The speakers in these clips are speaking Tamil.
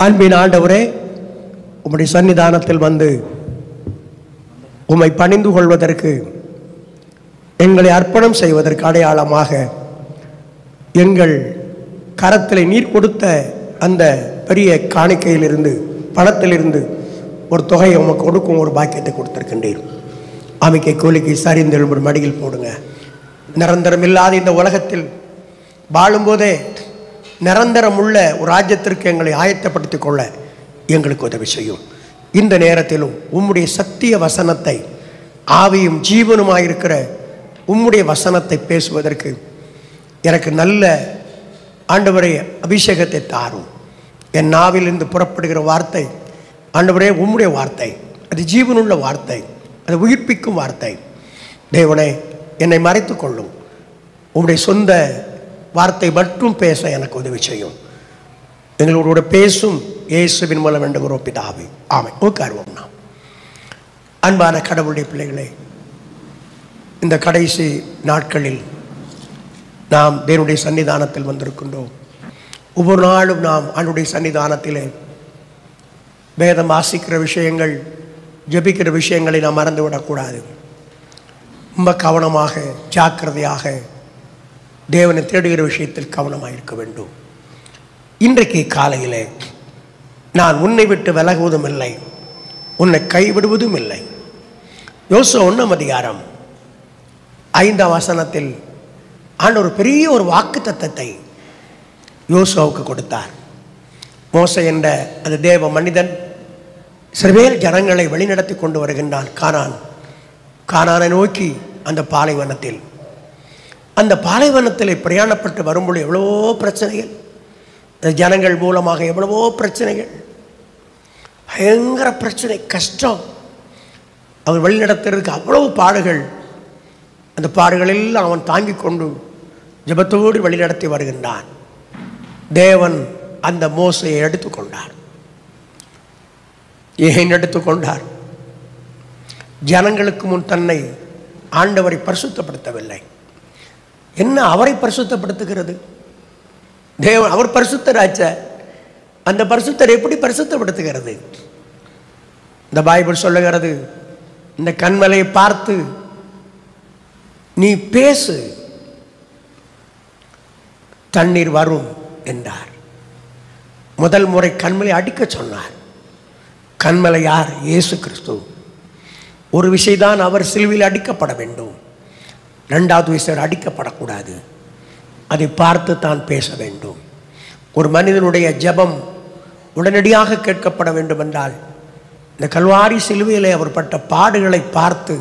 அன்பின் ஆண்டவரே, உம்முடைய சன்னிதானத்தில் வந்து உம்மை பணிந்து கொள்வதற்கு, எங்களை அர்ப்பணம் செய்வதற்கு அடையாளமாக எங்கள் கரத்தில் நீர் கொடுத்த அந்த பெரிய காணிக்கையிலிருந்து, பணத்திலிருந்து ஒரு தொகையை உமக்கு கொடுக்கும் ஒரு பாக்கியத்தை கொடுத்திருக்கின்றீர். அமைக்கை கோலிக்கை சரிந்து எழும்பு மடியில் போடுங்க. நிரந்தரம் இல்லாத இந்த உலகத்தில் வாழும்போதே நிரந்தரம் உள்ள ஒரு ராஜ்யத்திற்கு எங்களை ஆயத்தப்படுத்திக் கொள்ள எங்களுக்கு உதவி செய்யும். இந்த நேரத்திலும் உம்முடைய சத்திய வசனத்தை, ஆவியும் ஜீவனுமாயிருக்கிற உம்முடைய வசனத்தை பேசுவதற்கு எனக்கு நல்ல ஆண்டவரே அபிஷேகத்தை தாரும். என் நாவிலிருந்து புறப்படுகிற வார்த்தை ஆண்டவரே உம்முடைய வார்த்தை, அது ஜீவனுள்ள வார்த்தை, அது உயிர்ப்பிக்கும் வார்த்தை. தேவனே, என்னை மறைத்து கொள்ளும். உம்முடைய சொந்த வார்த்தை மட்டும் பேச எனக்கு உதவி செய்யும். எங்களோட பேசும் இயேசுவின் மூலம் வேண்டுகிறோம் பிதாவே, ஆமென். உட்காருவோம். நாம் அன்பான கடவுளுடைய பிள்ளைகளே, இந்த கடைசி நாட்களில் நாம் தேவனுடைய சன்னிதானத்தில் வந்திருக்கின்றோம். ஒவ்வொரு நாளும் நாம் ஆண்டவருடைய சன்னிதானத்திலே வேதம் வாசிக்கிற விஷயங்கள், ஜெபிக்கிற விஷயங்களை நாம் மறந்துவிடக்கூடாது. ரொம்ப கவனமாக, ஜாக்கிரதையாக தேவனை தேடுகிற விஷயத்தில் கவனமாக இருக்க வேண்டும். இன்றைக்கு காலையிலே நான் உன்னை விட்டு விலகுவதும் இல்லை, உன்னை கைவிடுவதும் இல்லை. யோசுவா 1 5 வசனத்தில் ஆண்டவர் பெரிய ஒரு வாக்குத்தத்தத்தை யோசுவாவுக்கு கொடுத்தார். மோசே என்ற அந்த தேவ மனிதன் இஸ்ரவேல் ஜனங்களை வழிநடத்தி கொண்டு வருகின்றான் கானானை நோக்கி. அந்த பாலைவனத்தில் பிரயாணப்பட்டு வரும்போது எவ்வளவோ பிரச்சனைகள், ஜனங்கள் மூலமாக எவ்வளவோ பிரச்சனைகள், பயங்கர பிரச்சனை, கஷ்டம். அவன் வழிநடத்துறதுக்கு அவ்வளவு பாடுகள். அந்த பாடுகளெல்லாம் அவன் தாங்கி கொண்டு ஜெபத்தோடு வழிநடத்தி வருகின்றான். தேவன் அந்த மோசையை எடுத்துக்கொண்டார். ஏன் எடுத்துக்கொண்டார்? ஜனங்களுக்கு முன் தன்னை ஆண்டவரை பரிசுத்தப்படுத்தவில்லை. என்ன அவரை பரிசுத்தப்படுத்துகிறது? தேவன், அவர் பரிசுத்தராச்ச, அந்த பரிசுத்தர் எப்படி பரிசுத்தப்படுத்துகிறது? இந்த பைபிள் சொல்லுகிறது, இந்த கன்மலையை பார்த்து நீ பேசு, தண்ணீர் வரும் என்றார். முதல் முறை கன்மலை அடிக்க சொன்னார். கன்மலை யார்? இயேசு கிறிஸ்து. ஒரு விஷயம்தான், அவர் சிலுவையில் அடிக்கப்பட வேண்டும். 2வது விஷயம் அடிக்கப்படக்கூடாது. அதை பார்த்து தான் பேச வேண்டும். ஒரு மனிதனுடைய ஜெபம் உடனடியாக கேட்கப்பட வேண்டும் என்றால், இந்த கல்வாரி சிலுவையிலே அவர் பட்ட பாடுகளை பார்த்து,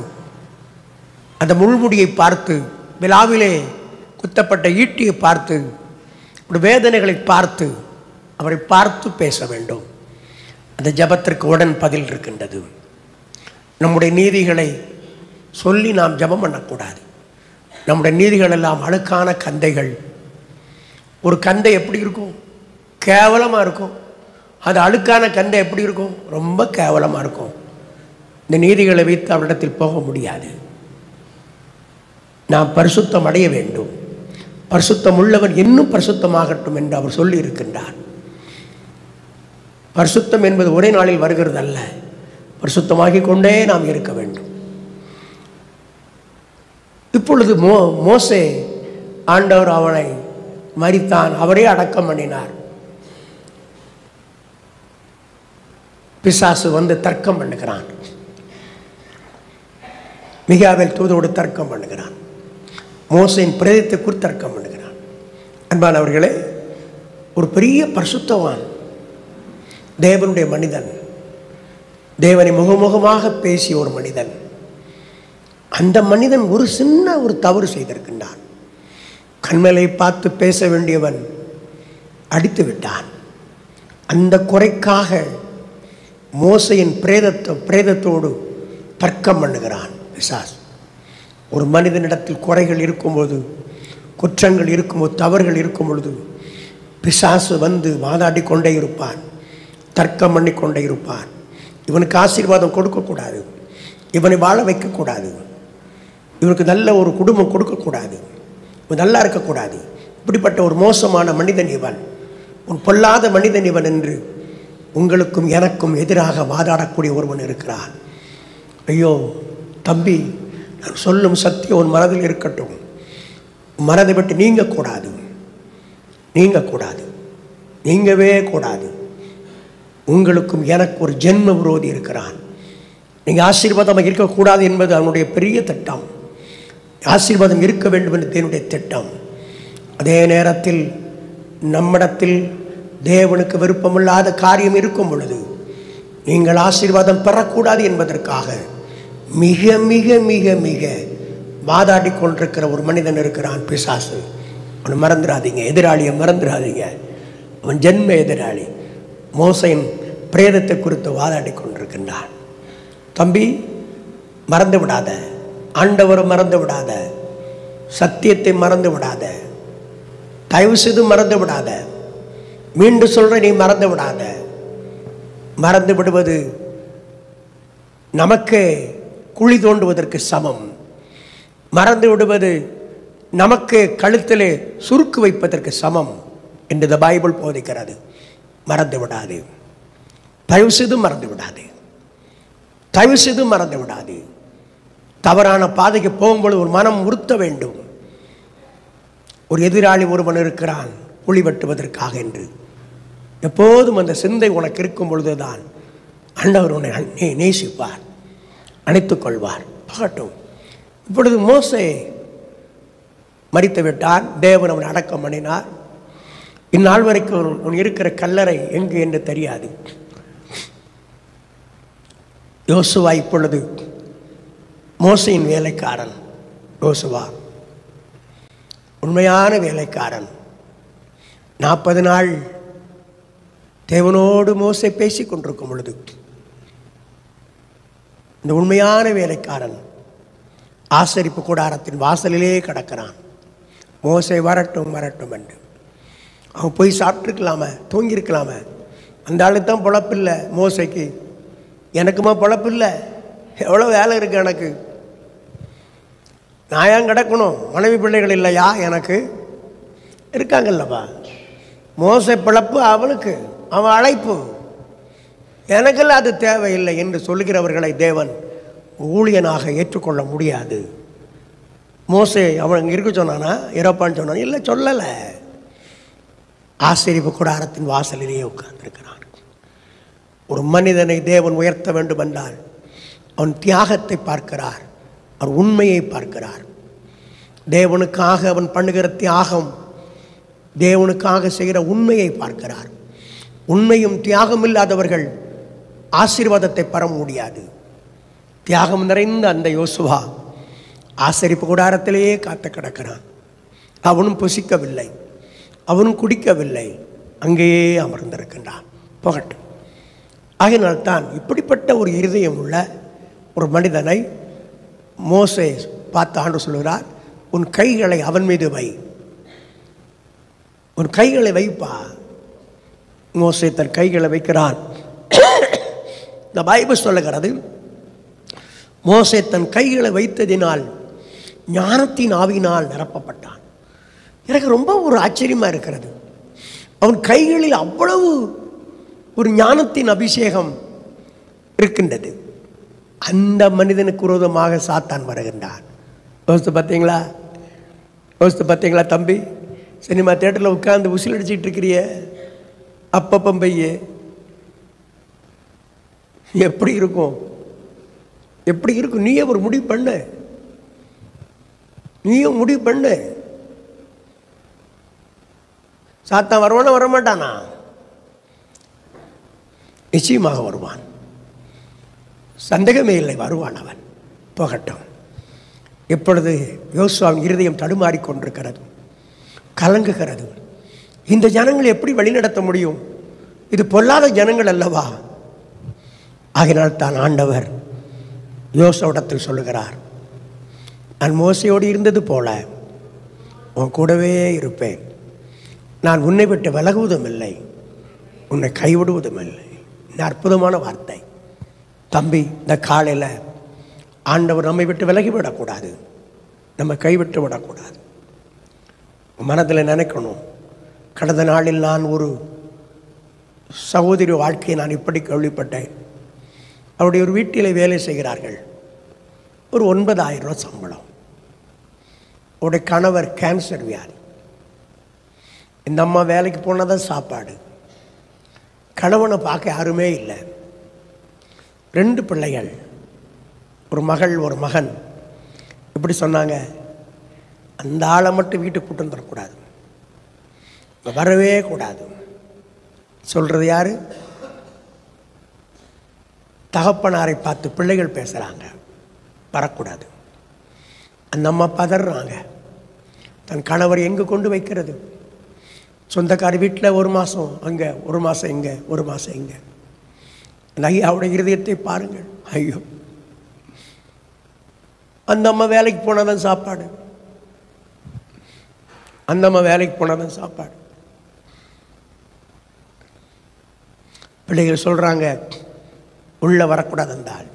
அந்த முள்முடியை பார்த்து, விழாவிலே குத்தப்பட்ட ஈட்டியை பார்த்து, வேதனைகளை பார்த்து, அவரை பார்த்து பேச வேண்டும். அந்த ஜெபத்திற்கு உடன் பதில் இருக்கின்றது. நம்முடைய நீதிகளை சொல்லி நாம் ஜெபம் பண்ணக்கூடாது. நம்முடைய நீதிகள் எல்லாம் அழுக்கான கந்தைகள். ஒரு கந்தை எப்படி இருக்கும்? கேவலமாக இருக்கும். அது அழுக்கான கந்தை எப்படி இருக்கும்? ரொம்ப கேவலமாக இருக்கும். இந்த நீதிகளை வைத்து அவரிடத்தில் போக முடியாது. நாம் பரிசுத்தம் அடைய வேண்டும். பரிசுத்தம் உள்ளவன் இன்னும் பரிசுத்தமாகட்டும் என்று அவர் சொல்லி இருக்கின்றார். பரிசுத்தம் என்பது ஒரே நாளில் வருகிறது அல்ல. பரிசுத்தமாகி கொண்டே நாம் இருக்க வேண்டும். இப்பொழுது மோசே, ஆண்டவர் அவனை மரித்தான், அவரே அடக்கம் பண்ணினார். பிசாசு வந்து தர்க்கம் பண்ணுகிறான். மிகாவேல் தூதரோடு தர்க்கம் பண்ணுகிறான். மோசையின் பிரேதத்தை குறித்து தர்க்கம் பண்ணுகிறான். அன்பானவர்களே, ஒரு பெரிய பரிசுத்தவான், தேவனுடைய மனிதன், தேவனை முகமுகமாக பேசிய ஒரு மனிதன், அந்த மனிதன் ஒரு சின்ன ஒரு தவறு செய்திருக்கின்றான். கண்மலை பார்த்து பேச வேண்டியவன் அடித்து விட்டான். அந்த குறைக்காக மோசையின் பிரேதத்தோடு தர்க்கம் பண்ணுகிறான் பிசாசு. ஒரு மனிதனிடத்தில் குறைகள் இருக்கும்போது, குற்றங்கள் இருக்கும்போது, தவறுகள் இருக்கும் பொழுது பிசாசு வந்து வாதாடி கொண்டே இருப்பான், தர்க்கம் பண்ணி கொண்டே இருப்பான். இவனுக்கு ஆசீர்வாதம் கொடுக்கக்கூடாது, இவனை வாழ வைக்கக்கூடாது, இவனுக்கு நல்ல ஒரு குடும்பம் கொடுக்கக்கூடாது, இவன் நல்லா இருக்கக்கூடாது. இப்படிப்பட்ட ஒரு மோசமான மனிதன் இவன். உன் பொல்லாத மனிதன் இவன் என்று உங்களுக்கும் எனக்கும் எதிராக வாதாடக்கூடிய ஒருவன் இருக்கிறான். ஐயோ தம்பி, நான் சொல்லும் சத்தியம் உன் மனதில் இருக்கட்டும். மனதை விட்டு நீங்கக்கூடாது, நீங்கவே கூடாது. உங்களுக்கும் எனக்கு ஒரு ஜென்ம விரோதி இருக்கிறான். நீங்கள் ஆசீர்வாதமாக இருக்கக்கூடாது என்பது அவனுடைய பெரிய திட்டம். ஆசீர்வாதம் இருக்க வேண்டும் என்று தேவனுடைய திட்டம். அதே நேரத்தில் நம்மிடத்தில் தேவனுக்கு விருப்பமில்லாத காரியம் இருக்கும் பொழுது நீங்கள் ஆசீர்வாதம் பெறக்கூடாது என்பதற்காக மிக மிக மிக மிக வாதாடி கொண்டிருக்கிற ஒரு மனிதன் இருக்கிறான், பிசாசு. அவனை மறந்துடாதீங்க, எதிராளியை மறந்துடாதீங்க. அவன் ஜென்ம எதிராளி. மோசையின் பிரேதத்தை குறித்து வாதாடி கொண்டிருக்கின்றான். தம்பி, மறந்து விடாத, ஆண்டவரை மறந்து விடாத, சத்தியத்தை மறந்து விடாத, தயவு செய்து மறந்து விடாத. மீண்டும் சொல்ற, நீ மறந்து விடாத. மறந்து விடுவது நமக்கு குழி தோண்டுவதற்கு சமம். மறந்து விடுவது நமக்கு கழுத்திலே சுருக்கு வைப்பதற்கு சமம் என்று இந்த பைபிள் போதிக்கிறது. மறந்து விடாது, தயவு செய்து மறந்து விடாது, தயவு செய்து மறந்து விடாது. தவறான பாதைக்கு போகும்போது ஒரு மனம் உறுத்த வேண்டும். ஒரு எதிராளி ஒருவன் இருக்கிறான் குழி வெட்டுவதற்காக என்று. எப்போதும் அந்த சிந்தை உனக்கு இருக்கும் பொழுதுதான் ஆண்டவர் உன்னை நேசிப்பார், அணைத்துக் கொள்வார். பகட்டும். இப்பொழுது மோசே மரித்து விட்டான். தேவன் அவன் அடக்கம் பண்ணினார். இந்நாள் வரைக்கும் அவன் இருக்கிற கல்லறை எங்கு என்று தெரியாது. யோசுவா இப்பொழுது மோசையின் வேலைக்காரன். யோசுவா உண்மையான வேலைக்காரன். 40 நாள் தேவனோடு மோசே பேசிக் கொண்டிருக்கும் பொழுது இந்த உண்மையான வேலைக்காரன் ஆசரிப்பு கூடாரத்தின் வாசலிலே கிடக்கிறான். மோசே வரட்டும் வரட்டும் என்று. அவன் போய் சாப்பிட்டுருக்கலாம, தூங்கியிருக்கலாம. அந்த ஆளுக்கு தான் பொழப்பில்லை மோசைக்கு. எனக்குமா பொழப்பில்லை? எவ்வளோ வேலை இருக்குது எனக்கு. நான் ஏன் கிடக்கணும்? மனைவி பிள்ளைகள் இல்லையா எனக்கு? இருக்காங்கல்லப்பா. மோசை பிழப்பு அவனுக்கு, அவன் அழைப்பு. எனக்கெல்லாம் அது தேவையில்லை என்று சொல்லுகிறவர்களை தேவன் ஊழியனாக ஏற்றுக்கொள்ள முடியாது. மோசே அவன் இங்கே இருக்க சொன்னானா, இறப்பான்னு சொன்னான்? இல்லை, சொல்லலை. ஆசரிப்பு கூடாரத்தின் வாசலிலேயே உட்கார்ந்திருக்கிறான். ஒரு மனிதனை தேவன் உயர்த்த வேண்டும் என்றால் அவன் தியாகத்தை பார்க்கிறார், அவர் உண்மையை பார்க்கிறார். தேவனுக்காக அவன் பண்ணுகிற தியாகம், தேவனுக்காக செய்கிற உண்மையை பார்க்கிறார். உண்மையும் தியாகம் இல்லாதவர்கள் ஆசீர்வாதத்தை பெற முடியாது. தியாகம் நிறைந்த அந்த யோசுவா ஆசரிப்பு கூடாரத்திலேயே காத்து கிடக்கிறான். அவனும் புசிக்கவில்லை, அவனும் குடிக்கவில்லை, அங்கேயே அமர்ந்திருக்கின்றான். போகட்டும். ஆகினால்தான் இப்படிப்பட்ட ஒரு இருதயம் உள்ள ஒரு மனிதனை மோசே பார்த்து ஆண்டவர் சொல்கிறார், உன் கைகளை அவன் மீது வை, உன் கைகளை வைப்பா. மோசே தன் கைகளை வைக்கிறான். இந்த பைபிள் சொல்லுகிறது, மோசே தன் கைகளை வைத்ததினால் ஞானத்தின் ஆவியினால் நிரப்பப்பட்டான். எனக்கு ரொம்ப ஒரு ஆச்சரியமாக இருக்கிறது. அவன் கைகளில் அவ்வளவு ஒரு ஞானத்தின் அபிஷேகம் இருக்கின்றது. அந்த மனிதனுக்கு விரோதமாக சாத்தான் வருகின்றான். யோசித்து பார்த்தீங்களா? யோசித்து பார்த்தீங்களா? தம்பி, சினிமா தியேட்டரில் உட்கார்ந்து உசில் அடிச்சுட்டு இருக்கிறிய, அப்பப்பம் பைய எப்படி இருக்கும்? எப்படி இருக்கும்? நீயே ஒரு முடிவு பண்ணு, நீயும் முடிவு பண்ணு. சாத்தான் வருவானா வரமாட்டானா? நிச்சயமாக வருவான், சந்தேகமே இல்லை, வருவான் அவன். போகட்டும். இப்பொழுது யோசுவாவின் இருதயம் தடுமாறிக்கொண்டிருக்கிறது, கலங்குகிறது. இந்த ஜனங்களை எப்படி வழிநடத்த முடியும்? இது பொல்லாத ஜனங்கள் அல்லவா? ஆகினால் தான் ஆண்டவர் யோசுவாவிடத்தில் சொல்லுகிறார், நான் மோசையோடு இருந்தது போல உன் கூடவே இருப்பேன். நான் உன்னை விட்டு விலகுவதும் இல்லை, உன்னை கைவிடுவதும் இல்லை. இந்த அற்புதமான வார்த்தை. தம்பி, இந்த காலையில் ஆண்டவர் நம்மை விட்டு விலகிவிடக்கூடாது, நம்ம கைவிட்டு விடக்கூடாது. மனதில் நினைக்கணும், கடந்த நாளில் நான் ஒரு சகோதரி வாழ்க்கையை நான் இப்படி கேள்விப்பட்டேன். அவருடைய ஒரு வீட்டில் வேலை செய்கிறார்கள். ஒரு 9,000 ரூபா சம்பளம். அவருடைய கணவர் கேன்சர் வியாதி. இந்த அம்மா வேலைக்கு போனதான் சாப்பாடு. கணவனை பார்க்க யாருமே இல்லை. 2 பிள்ளைகள், ஒரு மகள் ஒரு மகன். இப்படி சொன்னாங்க, அந்த ஆளை மட்டும் வீட்டுக்கு கூட்டம் தரக்கூடாது, வரவே கூடாது. சொல்கிறது யார்? தகப்பனாரை பார்த்து பிள்ளைகள் பேசுகிறாங்க, வரக்கூடாது. அந்த அம்மா பதறாங்க. தன் கணவர் எங்கே கொண்டு வைக்கிறது? சொந்தக்காரி வீட்டில் 1 மாதம் அங்கே, 1 மாதம் இங்கே, 1 மாதம் இங்கே. அந்த ஐயாவுடைய இருதயத்தை பாருங்கள். ஐயோ, அந்த அம்மா வேலைக்கு போனாதான் சாப்பாடு, அந்த அம்மா வேலைக்கு போனாதான் சாப்பாடு. பிள்ளைகள் சொல்கிறாங்க, உள்ளே வரக்கூடாது அந்த ஆள்.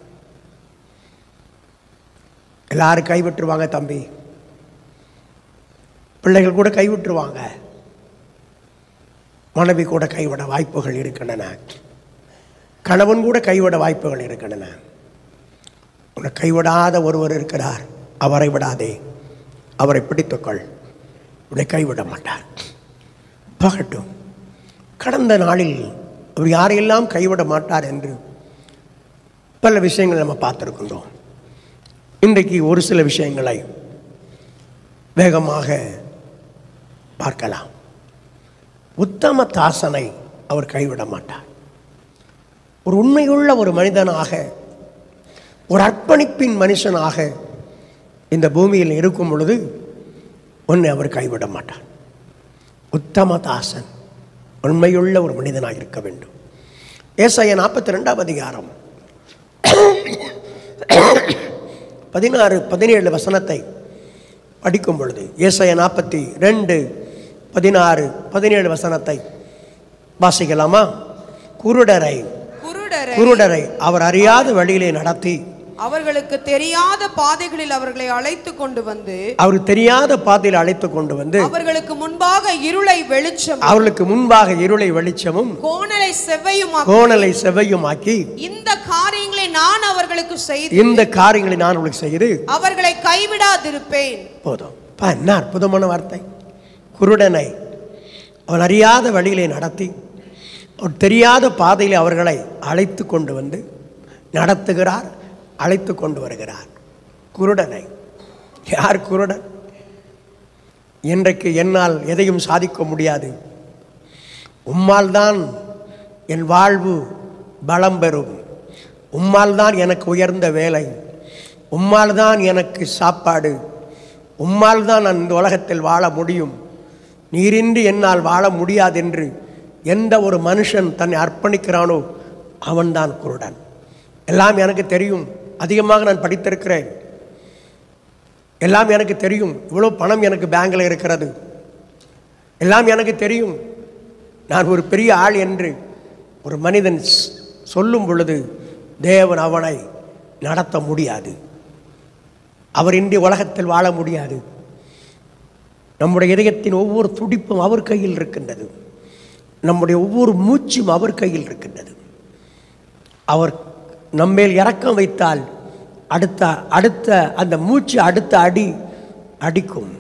எல்லாரும் கைவிட்டுருவாங்க தம்பி, பிள்ளைகள் கூட கைவிட்டுருவாங்க, மனைவி கூட கைவிட வாய்ப்புகள் இருக்கின்றன, கணவன் கூட கைவிட வாய்ப்புகள் இருக்கின்றன. உன்னை கைவிடாத ஒருவர் இருக்கிறார், அவரை விடாதே, அவரை பிடித்துக்கொள், உன்னை கைவிட மாட்டார். பகட்டும். கடந்த நாளில் அவர் யாரையெல்லாம் கைவிட மாட்டார் என்று பல விஷயங்கள் நம்ம பார்த்துருக்கின்றோம். இன்றைக்கு ஒரு சில விஷயங்களை வேகமாக பார்க்கலாம். உத்தம தாசனை அவர் கைவிட மாட்டார். ஒரு உண்மையுள்ள ஒரு மனிதனாக, ஒரு அர்ப்பணிப்பின் மனுஷனாக இந்த பூமியில் இருக்கும் பொழுது ஒன்றை அவர் கைவிட மாட்டார். உத்தம தாசன், உண்மையுள்ள ஒரு மனிதனாக இருக்க வேண்டும். ஏசாயா 42ஆம் அதிகாரம் 16-17 வசனத்தை படிக்கும் பொழுது, ஏசாயா 42:16-17 வசனத்தை வாசிக்கலாமா? குருடரை அவர் அறியாத வழியிலே நடத்தி, அவர்களுக்கு தெரியாத பாதைகளில் அவர்களை அழைத்து கொண்டு வந்து, அவருக்கு தெரியாத பாதையில் அழைத்து கொண்டு வந்து, அவர்களுக்கு முன்பாக இருளை வெளிச்சம், அவர்களுக்கு முன்பாக இருளை வெளிச்சமும், கோணலை செவ்வையுமாக்கி, இந்த காரியங்களை நான் அவர்களுக்கு செய்து, அவர்களை கைவிடாதிருப்பேன். போதும். என்ன அற்புதமான வார்த்தை! குருடனை அவன் அறியாத வழியிலே நடத்தி, அவர் தெரியாத பாதையிலே அவர்களை அழைத்து கொண்டு வந்து நடத்துகிறார், அழைத்து கொண்டு வருகிறார். குருடனை. யார் குருடன்? இன்றைக்கு என்னால் எதையும் சாதிக்க முடியாது, உம்மால் தான் என் வாழ்வு பலம் பெறும், உம்மால் தான் எனக்கு உயர்ந்த வேலை, உம்மால் தான் எனக்கு சாப்பாடு, உம்மால் தான் நான் இந்த உலகத்தில் வாழ முடியும், நீரின்றி என்னால் வாழ முடியாது என்று எந்த ஒரு மனுஷன் தன்னை அர்ப்பணிக்கிறானோ அவன்தான் குருடன். எல்லாம் எனக்கு தெரியும், அதிகமாக நான் படித்திருக்கிறேன், எல்லாம் எனக்கு தெரியும், இவ்வளோ பணம் எனக்கு பேங்கில் இருக்கிறது, எல்லாம் எனக்கு தெரியும், நான் ஒரு பெரிய ஆள் என்று ஒரு மனிதன் சொல்லும் பொழுது தேவன் அவனை நடத்த முடியாது. அவர் இன்றி உலகத்தில் வாழ முடியாது. நம்முடைய இதயத்தின் ஒவ்வொரு துடிப்பும் அவர் கையில் இருக்கின்றது, நம்முடைய ஒவ்வொரு மூச்சும் அவர் கையில் இருக்கின்றது. அவர் நம்மேல் இரக்கம் வைத்தால் அடுத்த அந்த மூச்சு அடுத்த அடி அடிக்கும்.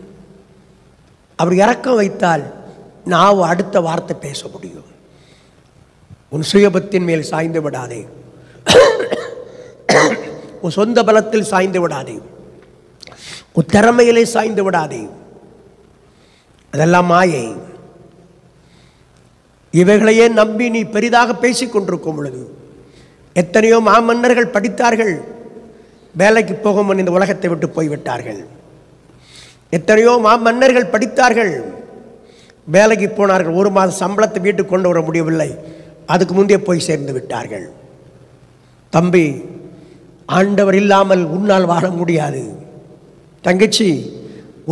அவர் இரக்கம் வைத்தால் நான் அடுத்த வார்த்தை பேச முடியும். உன் சுயபத்தின் மேல் சாய்ந்து விடாதே, உன் சொந்த பலத்தில் சாய்ந்து விடாதே, உன் திறமையிலே சாய்ந்து விடாதே, அதெல்லாம் மாயை. இவைகளையே நம்பி நீ பெரிதாக பேசிக் கொண்டிருக்கும் பொழுது, எத்தனையோ மாமன்னர்கள் படித்தார்கள், வேலைக்கு போகும் இந்த உலகத்தை விட்டு போய்விட்டார்கள். எத்தனையோ மாமன்னர்கள் படித்தார்கள், வேலைக்கு போனார்கள், 1 மாத சம்பளத்தை வீட்டுக்கு கொண்டு வர முடியவில்லை, அதுக்கு முந்தைய போய் சேர்ந்து விட்டார்கள். தம்பி, ஆண்டவர் இல்லாமல் உன்னால் வாழ முடியாது. தங்கச்சி,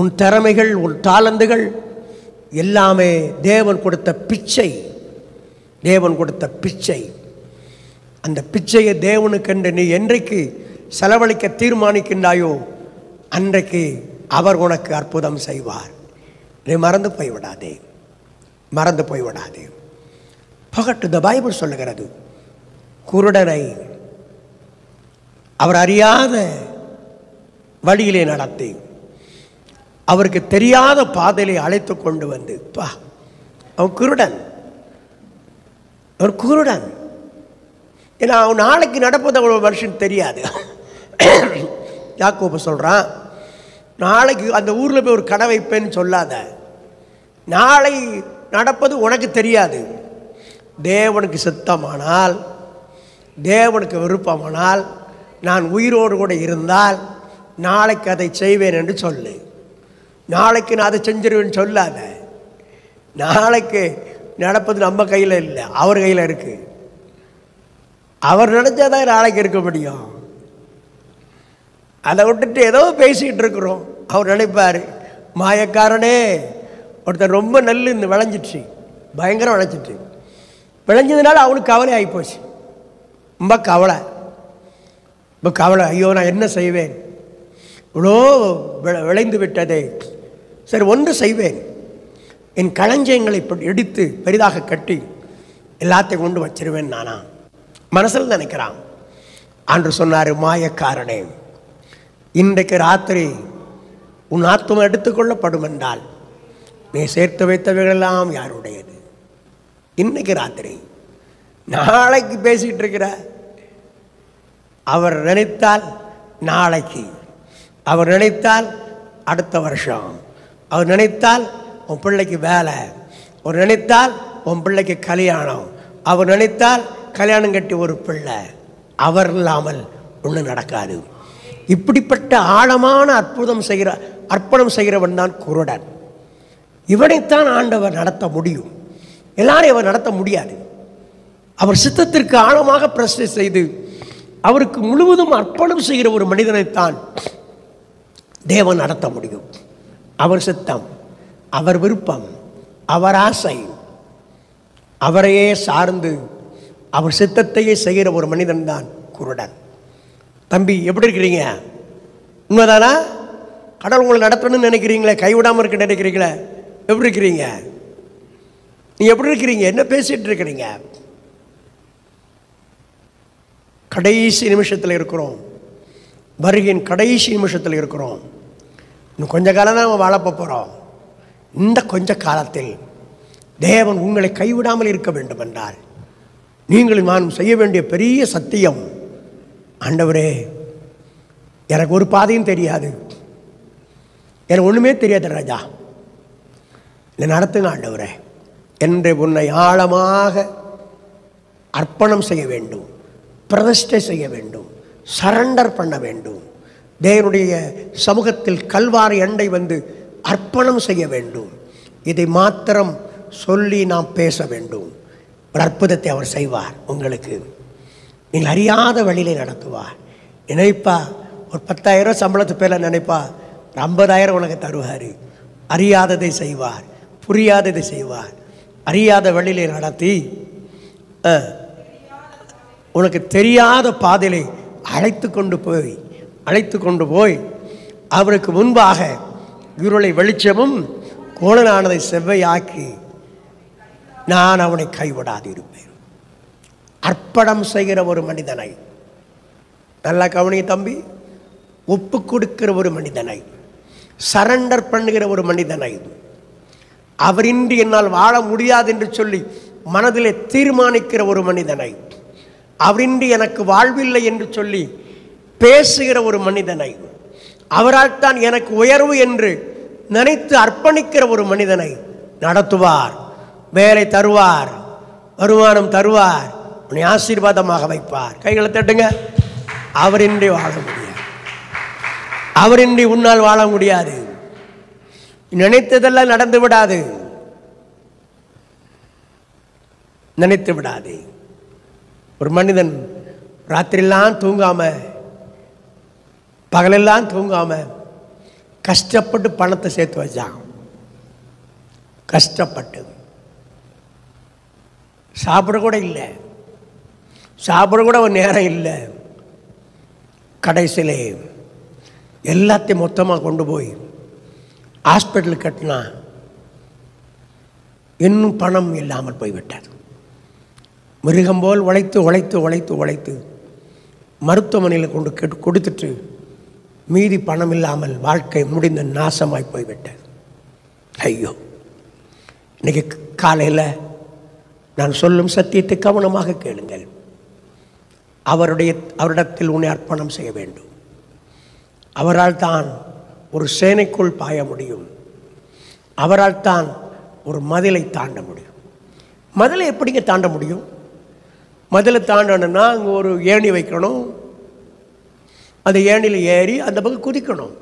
உன் திறமைகள், உன் தாளந்துகள் எல்லாமே தேவன் கொடுத்த பிச்சை, தேவன் கொடுத்த பிச்சை. அந்த பிச்சையை தேவனுக்கென்று நீ என்றைக்கு செலவழிக்க தீர்மானிக்கின்றாயோ அன்றைக்கு அவர் உனக்கு அற்புதம் செய்வார். நீ மறந்து போய்விடாதே, மறந்து போய்விடாதே. பகட்டு த பைபிள் சொல்லுகிறது. குருடனை அவர் அறியாத வழியிலே நடத்தி அவருக்கு தெரியாத பாதையிலே அழைத்து கொண்டு வந்து அவன் குருடன், அவர் குருடன். ஏன்னா அவன் நாளைக்கு நடப்பது ஒரு மனுஷன் தெரியாது. யாக்கோபு சொல்கிறான், நாளைக்கு அந்த ஊரில் போய் ஒரு கடை வைப்பேன்னு சொல்லாத, நாளை நடப்பது உனக்கு தெரியாது. தேவனுக்கு சித்தமானால், தேவனுக்கு விருப்பமானால், நான் உயிரோடு கூட இருந்தால் நாளைக்கு அதை செய்வேன் என்று சொல்லு. நாளைக்கு நான் அதை செஞ்சிருவேன்னு சொல்லாத. நாளைக்கு நடப்பது நம்ம கையில் இல்லை, அவர் கையில் இருக்கு. அவர் நினைச்சாதான் நாளைக்கு இருக்க முடியும். அதை விட்டுட்டு ஏதோ பேசிக்கிட்டு இருக்கிறோம். அவர் நினைப்பார், மாயக்காரனே, ஒருத்தர் ரொம்ப நெல் இந்த விளைஞ்சிடுச்சு, பயங்கரம் விளைஞ்சிட்டு, விளைஞ்சதுனால அவனுக்கு கவலை ஆகிப்போச்சு. ரொம்ப கவலை, ரொம்ப கவலை. ஐயோ நான் என்ன செய்வேன், இவ்வளோ விளைந்து விட்டதே. சரி, ஒன்று செய்வேன், என் களஞ்சியங்களை எடுத்து பெரிதாக கட்டி எல்லாத்தையும் கொண்டு வச்சிருவேன் நானா மனசில் நினைக்கிறான். அன்று சொன்னார், மாயக்காரனே, இன்றைக்கு ராத்திரி உன் ஆத்துமம் எடுத்துக்கொள்ளப்படும் என்றால் நீ சேர்த்து வைத்தவைகளெல்லாம் யாருடையது? இன்னைக்கு ராத்திரி, நாளைக்கு பேசிகிட்டு இருக்கிற. அவர் நினைத்தால் நாளைக்கு, அவர் நினைத்தால் அடுத்த வருஷம், அவர் நினைத்தால் உன் பிள்ளைக்கு வேலை, அவர் நினைத்தால் உன் பிள்ளைக்கு கல்யாணம், அவர் நினைத்தால் கல்யாணம் கட்டி ஒரு பிள்ளை. அவர் இல்லாமல் ஒன்றும் நடக்காது. இப்படிப்பட்ட ஆழமான அர்ப்பணம் செய்கிறவன் தான் குருடன். இவனைத்தான் ஆண்டவர் நடத்த முடியும். எல்லாரையும் அவர் நடத்த முடியாது. அவர் சித்தத்திற்கு ஆழமாக பிரச்சனை செய்து அவருக்கு முழுவதும் அர்ப்பணம் செய்கிற ஒரு மனிதனைத்தான் தேவன் நடத்த முடியும். அவர் சித்தம், அவர் விருப்பம், அவர் ஆசை, அவரையே சார்ந்து அவர் சித்தத்தையே செய்கிற ஒரு மனிதன் தான் குருடன். தம்பி, எப்படி இருக்கிறீங்க? உண்மைதானா? கடவுள் உங்களை நடத்தணும்னு நினைக்கிறீங்களே, கைவிடாமல் இருக்க நினைக்கிறீங்களே, எப்படி இருக்கிறீங்க? நீ எப்படி இருக்கிறீங்க? என்ன பேசிட்டு இருக்கிறீங்க? கடைசி நிமிஷத்தில் இருக்கிறோம், வருகையின் கடைசி நிமிஷத்தில் இருக்கிறோம். இன்னும் கொஞ்ச காலம் தான் வாழப்ப போகிறோம். இந்த கொஞ்ச காலத்தில் தேவன் உங்களை கைவிடாமல் இருக்க வேண்டும் என்றால் நீங்கள் நான் செய்ய வேண்டிய பெரிய சத்தியம், ஆண்டவரே, எனக்கு ஒரு பாதையும் தெரியாது, எனக்கு ஒன்றுமே தெரியாது ராஜா, என்னை நடத்துங்க ஆண்டவரே என்று உன்னை ஆழமாக அர்ப்பணம் செய்ய வேண்டும், பிரதிஷ்டை செய்ய வேண்டும், சரண்டர் பண்ண வேண்டும். தேவனுடைய சமூகத்தில் கல்வாரி அண்டை வந்து அர்ப்பணம் செய்ய வேண்டும். இதை மாத்திரம் சொல்லி நாம் பேச வேண்டும். ஒரு அற்புதத்தை அவர் செய்வார். உங்களுக்கு நீங்கள் அறியாத வழியிலே நடத்துவார். நினைப்பா, ஒரு 10,000 சம்பளத்து பேரில் நினைப்பா, 50,000 உனக்கு தருவார். அறியாததை செய்வார், புரியாததை செய்வார். அறியாத வழியிலே நடத்தி உனக்கு தெரியாத பாதையிலே அழைத்து கொண்டு போய் அவருக்கு முன்பாக இருளை வெளிச்சமும் கோணலானதை செவ்வையாக்கி நான் அவனை கைவிடாது இருப்பேன். அர்ப்பணம் செய்கிற ஒரு மனிதனை, நல்லா கவனிங்க தம்பி, ஒப்பு கொடுக்கிற ஒரு மனிதனை, சரண்டர் பண்ணுகிற ஒரு மனிதனை, அவரின்றி என்னால் வாழ முடியாது என்று சொல்லி மனதிலே தீர்மானிக்கிற ஒரு மனிதனை, அவரின்றி எனக்கு வாழ்வில்லை என்று சொல்லி பேசுகிற ஒரு மனிதனை, அவரால் தான் எனக்கு உயர்வு என்று நினைத்து அர்ப்பணிக்கிற ஒரு மனிதனை நடத்துவார். வேலை தருவார், வருமானம் தருவார், உன்னை ஆசீர்வாதமாக வைப்பார். கைகளை தட்டுங்க. அவரின்றி வாழ முடியாது, அவரின்றி உன்னால் வாழ முடியாது. நினைத்ததெல்லாம் நடந்து விடாது, நினைத்து விடாது. ஒரு மனிதன் ராத்திரிலாம் தூங்காம, பகலெல்லாம் தூங்காம கஷ்டப்பட்டு பணத்தை சேர்த்து வச்சான். கஷ்டப்பட்டு சாப்பிட கூட இல்லை, சாப்பிட கூட ஒரு நேரம் இல்லை. கடைசியிலே எல்லாத்தையும் மொத்தமாக கொண்டு போய் ஹாஸ்பிட்டலுக்கு கட்டினா இன்னும் பணம் இல்லாமல் போய்விட்டது. மிருகம் போல் உழைத்து உழைத்து உழைத்து உழைத்து மருத்துவமனையில் கொண்டு கொடுத்துட்டு மீதி பணம் இல்லாமல் வாழ்க்கை முடிந்த நாசமாய் போய்விட்டது. ஐயோ! இன்னைக்கு காலையில் நான் சொல்லும் சத்தியத்தை கவனமாக கேளுங்கள். அவரிடத்தில் உன்னை அர்ப்பணம் செய்ய வேண்டும். அவரால் தான் ஒரு சேனைக்குள் பாய முடியும். அவரால் தான் ஒரு மதிலை தாண்ட முடியும். மதிலை எப்படிங்க தாண்ட முடியும்? மதிலை தாண்டணும்னா அங்கே ஒரு ஏணி வைக்கணும். அந்த ஏணியில் ஏறி அந்த பக்கம் குதிக்கணும்.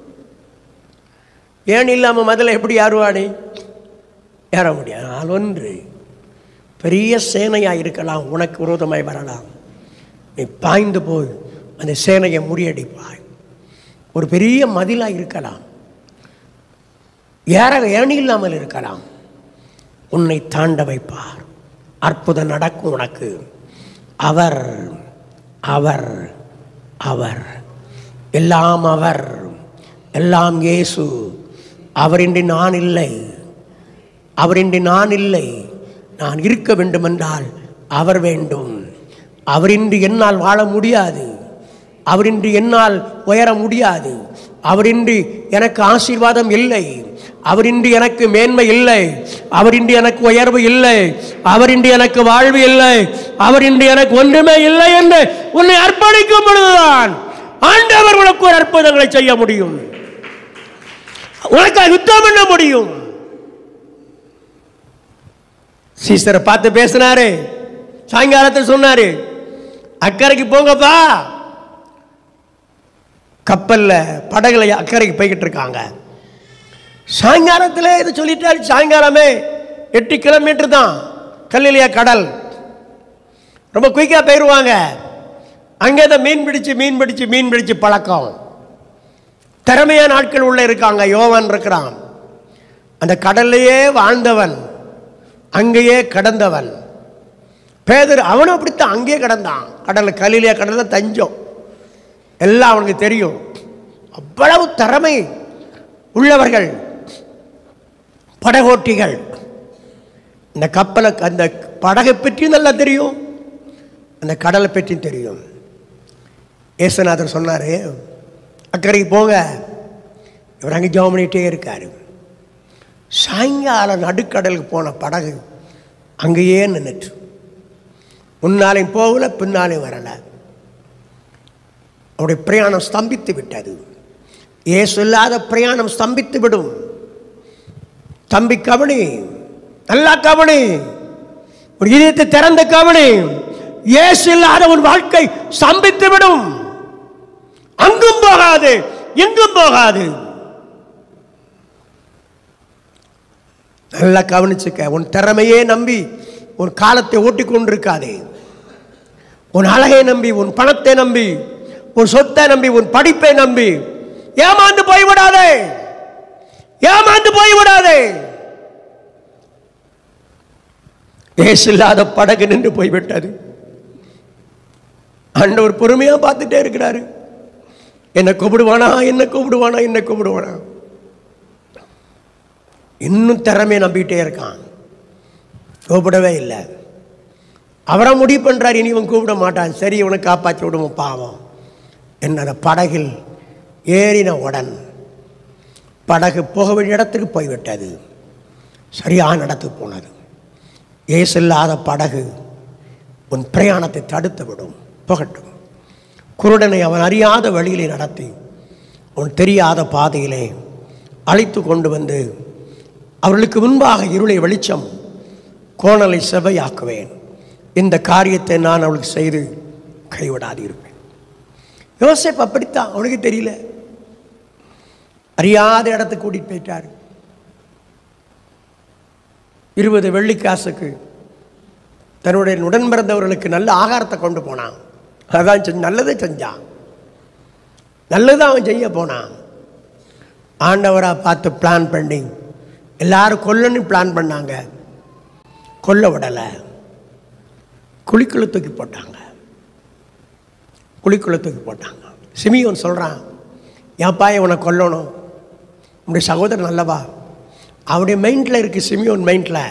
ஏணி இல்லாமல் மதிலை எப்படி ஏறுவானே? ஏற முடியாது. அது ஒன்று, பெரிய சேனையாக இருக்கலாம், உனக்கு விரோதமாய் வரலாம். நீ பாய்ந்து போய் அந்த சேனையை முறியடிப்பாய். ஒரு பெரிய மதிலாக இருக்கலாம், ஏணி இல்லாமல் இருக்கலாம், உன்னை தாண்ட வைப்பார். அற்புதம் நடக்கும் உனக்கு. அவர் அவர் அவர் எல்லாம் அவர், எல்லாம் இயேசு. அவரின்றி நான் இல்லை, அவரின்றி நான் இல்லை. நான் இருக்க வேண்டுமென்றால் அவர் வேண்டும். அவரின்றி என்னால் வாழ முடியாது. அவரின்றி என்னால் உயர முடியாது. அவரின்றி எனக்கு ஆசீர்வாதம் இல்லை. அவரின்றி எனக்கு மேன்மை இல்லை. அவரின்றி எனக்கு உயர்வு இல்லை. அவரின்றி எனக்கு வாழ்வு இல்லை. அவரின்றி எனக்கு ஒன்றுமே இல்லை என்று உன்னை அர்ப்பணிக்கும் பொழுதுதான் ஆண்டவர் உனக்கு ஒரு அற்புதங்களை செய்ய முடியும். உனக்கு யுத்தம் பண்ண முடியும். சீசரை பார்த்து பேசினாரு. சாயங்காலத்தில் சொன்னாரு, அக்கறைக்கு போங்கப்பா. கப்பல்ல படகுல அக்கறைக்கு போய்கிட்டு இருக்காங்க. சாயங்காலத்தில் இது சொல்லிட்டாரு. சாயங்காலமே 8 கிலோமீட்டர் தான் கல்லிலியா கடல். ரொம்ப குயிக்காக போயிடுவாங்க. அங்கே தான் மீன் பிடிச்சு பழக்கம். திறமையான ஆட்கள் உள்ள இருக்காங்க. யோவான் இருக்கிறான். அந்த கடல்லையே வாழ்ந்தவன், அங்கேயே கடந்தவன். பேதுரு அவனும் அப்படித்தான், அங்கேயே கடந்தான். கடலில் கலிலியா கடல் தான் தஞ்சம். எல்லாம் அவனுக்கு தெரியும். அவ்வளவு திறமை உள்ளவர்கள் படகோட்டிகள். இந்த கப்பலை, அந்த படகை பற்றியும் நல்லா தெரியும், அந்த கடலை பற்றியும் தெரியும். ஏசுநாதர் சொன்னார், அக்கறைக்கு போங்க. இவர் அங்கே ஜெபம் பண்ணிகிட்டே இருக்கார். சாயங்காலம் நடுக்கடலுக்கு போன படகு அங்கேயே நின்றுட்டு, முன்னாலையும் போகல, பின்னாலையும் வரலை. அவருடைய பிரயாணம் ஸ்தம்பித்து விட்டது. ஏசு இல்லாத பிரயாணம் ஸ்தம்பித்து விடும். தம்பி கவனி, நல்லா கவனி, ஒரு இதயத்தை திறந்த கவனி. ஏசு இல்லாத உன் வாழ்க்கை ஸ்தம்பித்து விடும். அங்கும் போகாது, எங்கும் போகாது. நல்லா கவனிச்சுக்க. உன் திறமையே நம்பி உன் காலத்தை ஓட்டிக் கொண்டிருக்காதே. உன் அழகை நம்பி, உன் பணத்தை நம்பி, உன் சொத்தை நம்பி, உன் படிப்பை நம்பி ஏமாந்து போய்விடாதே. ஏமாந்து போய்விடாதே. ஏசு இல்லாத படகு நின்று போய்விட்டது. ஆண்டவர் பொறுமையா பார்த்துட்டே இருக்கிறாரு. என்ன கூப்பிடுவானா, என்ன கூப்பிடுவானா, என்ன கூப்பிடுவானா. இன்னும் திறமையை நம்பிக்கிட்டே இருக்கான். கூப்பிடவே இல்லை. அவரை முடிவு பண்றாரு, இனி இவன் கூப்பிட மாட்டான். சரி, இவனை காப்பாற்றி விடுவோம் பாவம் என்ன. படகில் ஏறின உடன் படகு போக வேண்டிய இடத்துக்கு போய்விட்டது. சரியான இடத்துக்கு போனது. ஏசு இல்லாத படகு உன் பிரயாணத்தை தடுத்து விடும். போகட்டும். குருடனை அவன் அறியாத வழியிலே நடத்தி உன் தெரியாத பாதையிலே அழைத்து கொண்டு வந்து அவர்களுக்கு முன்பாக இருளை வெளிச்சம், கோணலை செவ்வையாக்குவேன். இந்த காரியத்தை நான் அவளுக்கு செய்து கைவிடாது இருப்பேன். யோசேப்பு அப்படித்தான். அவனுக்கு தெரியல. அறியாத இடத்துக்கு கூட்டிட்டு போயிட்டார். 20 வெள்ளிக்காசுக்கு தன்னுடைய உடன் பிறந்தவர்களுக்கு நல்ல ஆகாரத்தை கொண்டு போனான். அதான் நல்லதை செஞ்சான். நல்லதான் அவன் செய்ய போனான். ஆண்டவராக பார்த்து பிளான் பண்ணி எல்லாரும் கொல்லணும் பிளான் பண்ணாங்க. கொல்ல விடலை. குழிக்குள்ள தூக்கி போட்டாங்க. குழிக்குள்ள தூக்கி போட்டாங்க. சிமியோன் சொல்கிறான், ஏன்ப்பா இவனை கொல்லணும், உன்னுடைய சகோதரன் நல்லவா. அவனுடைய மைண்டில் இருக்குது, சிமியோன் மைண்டில்,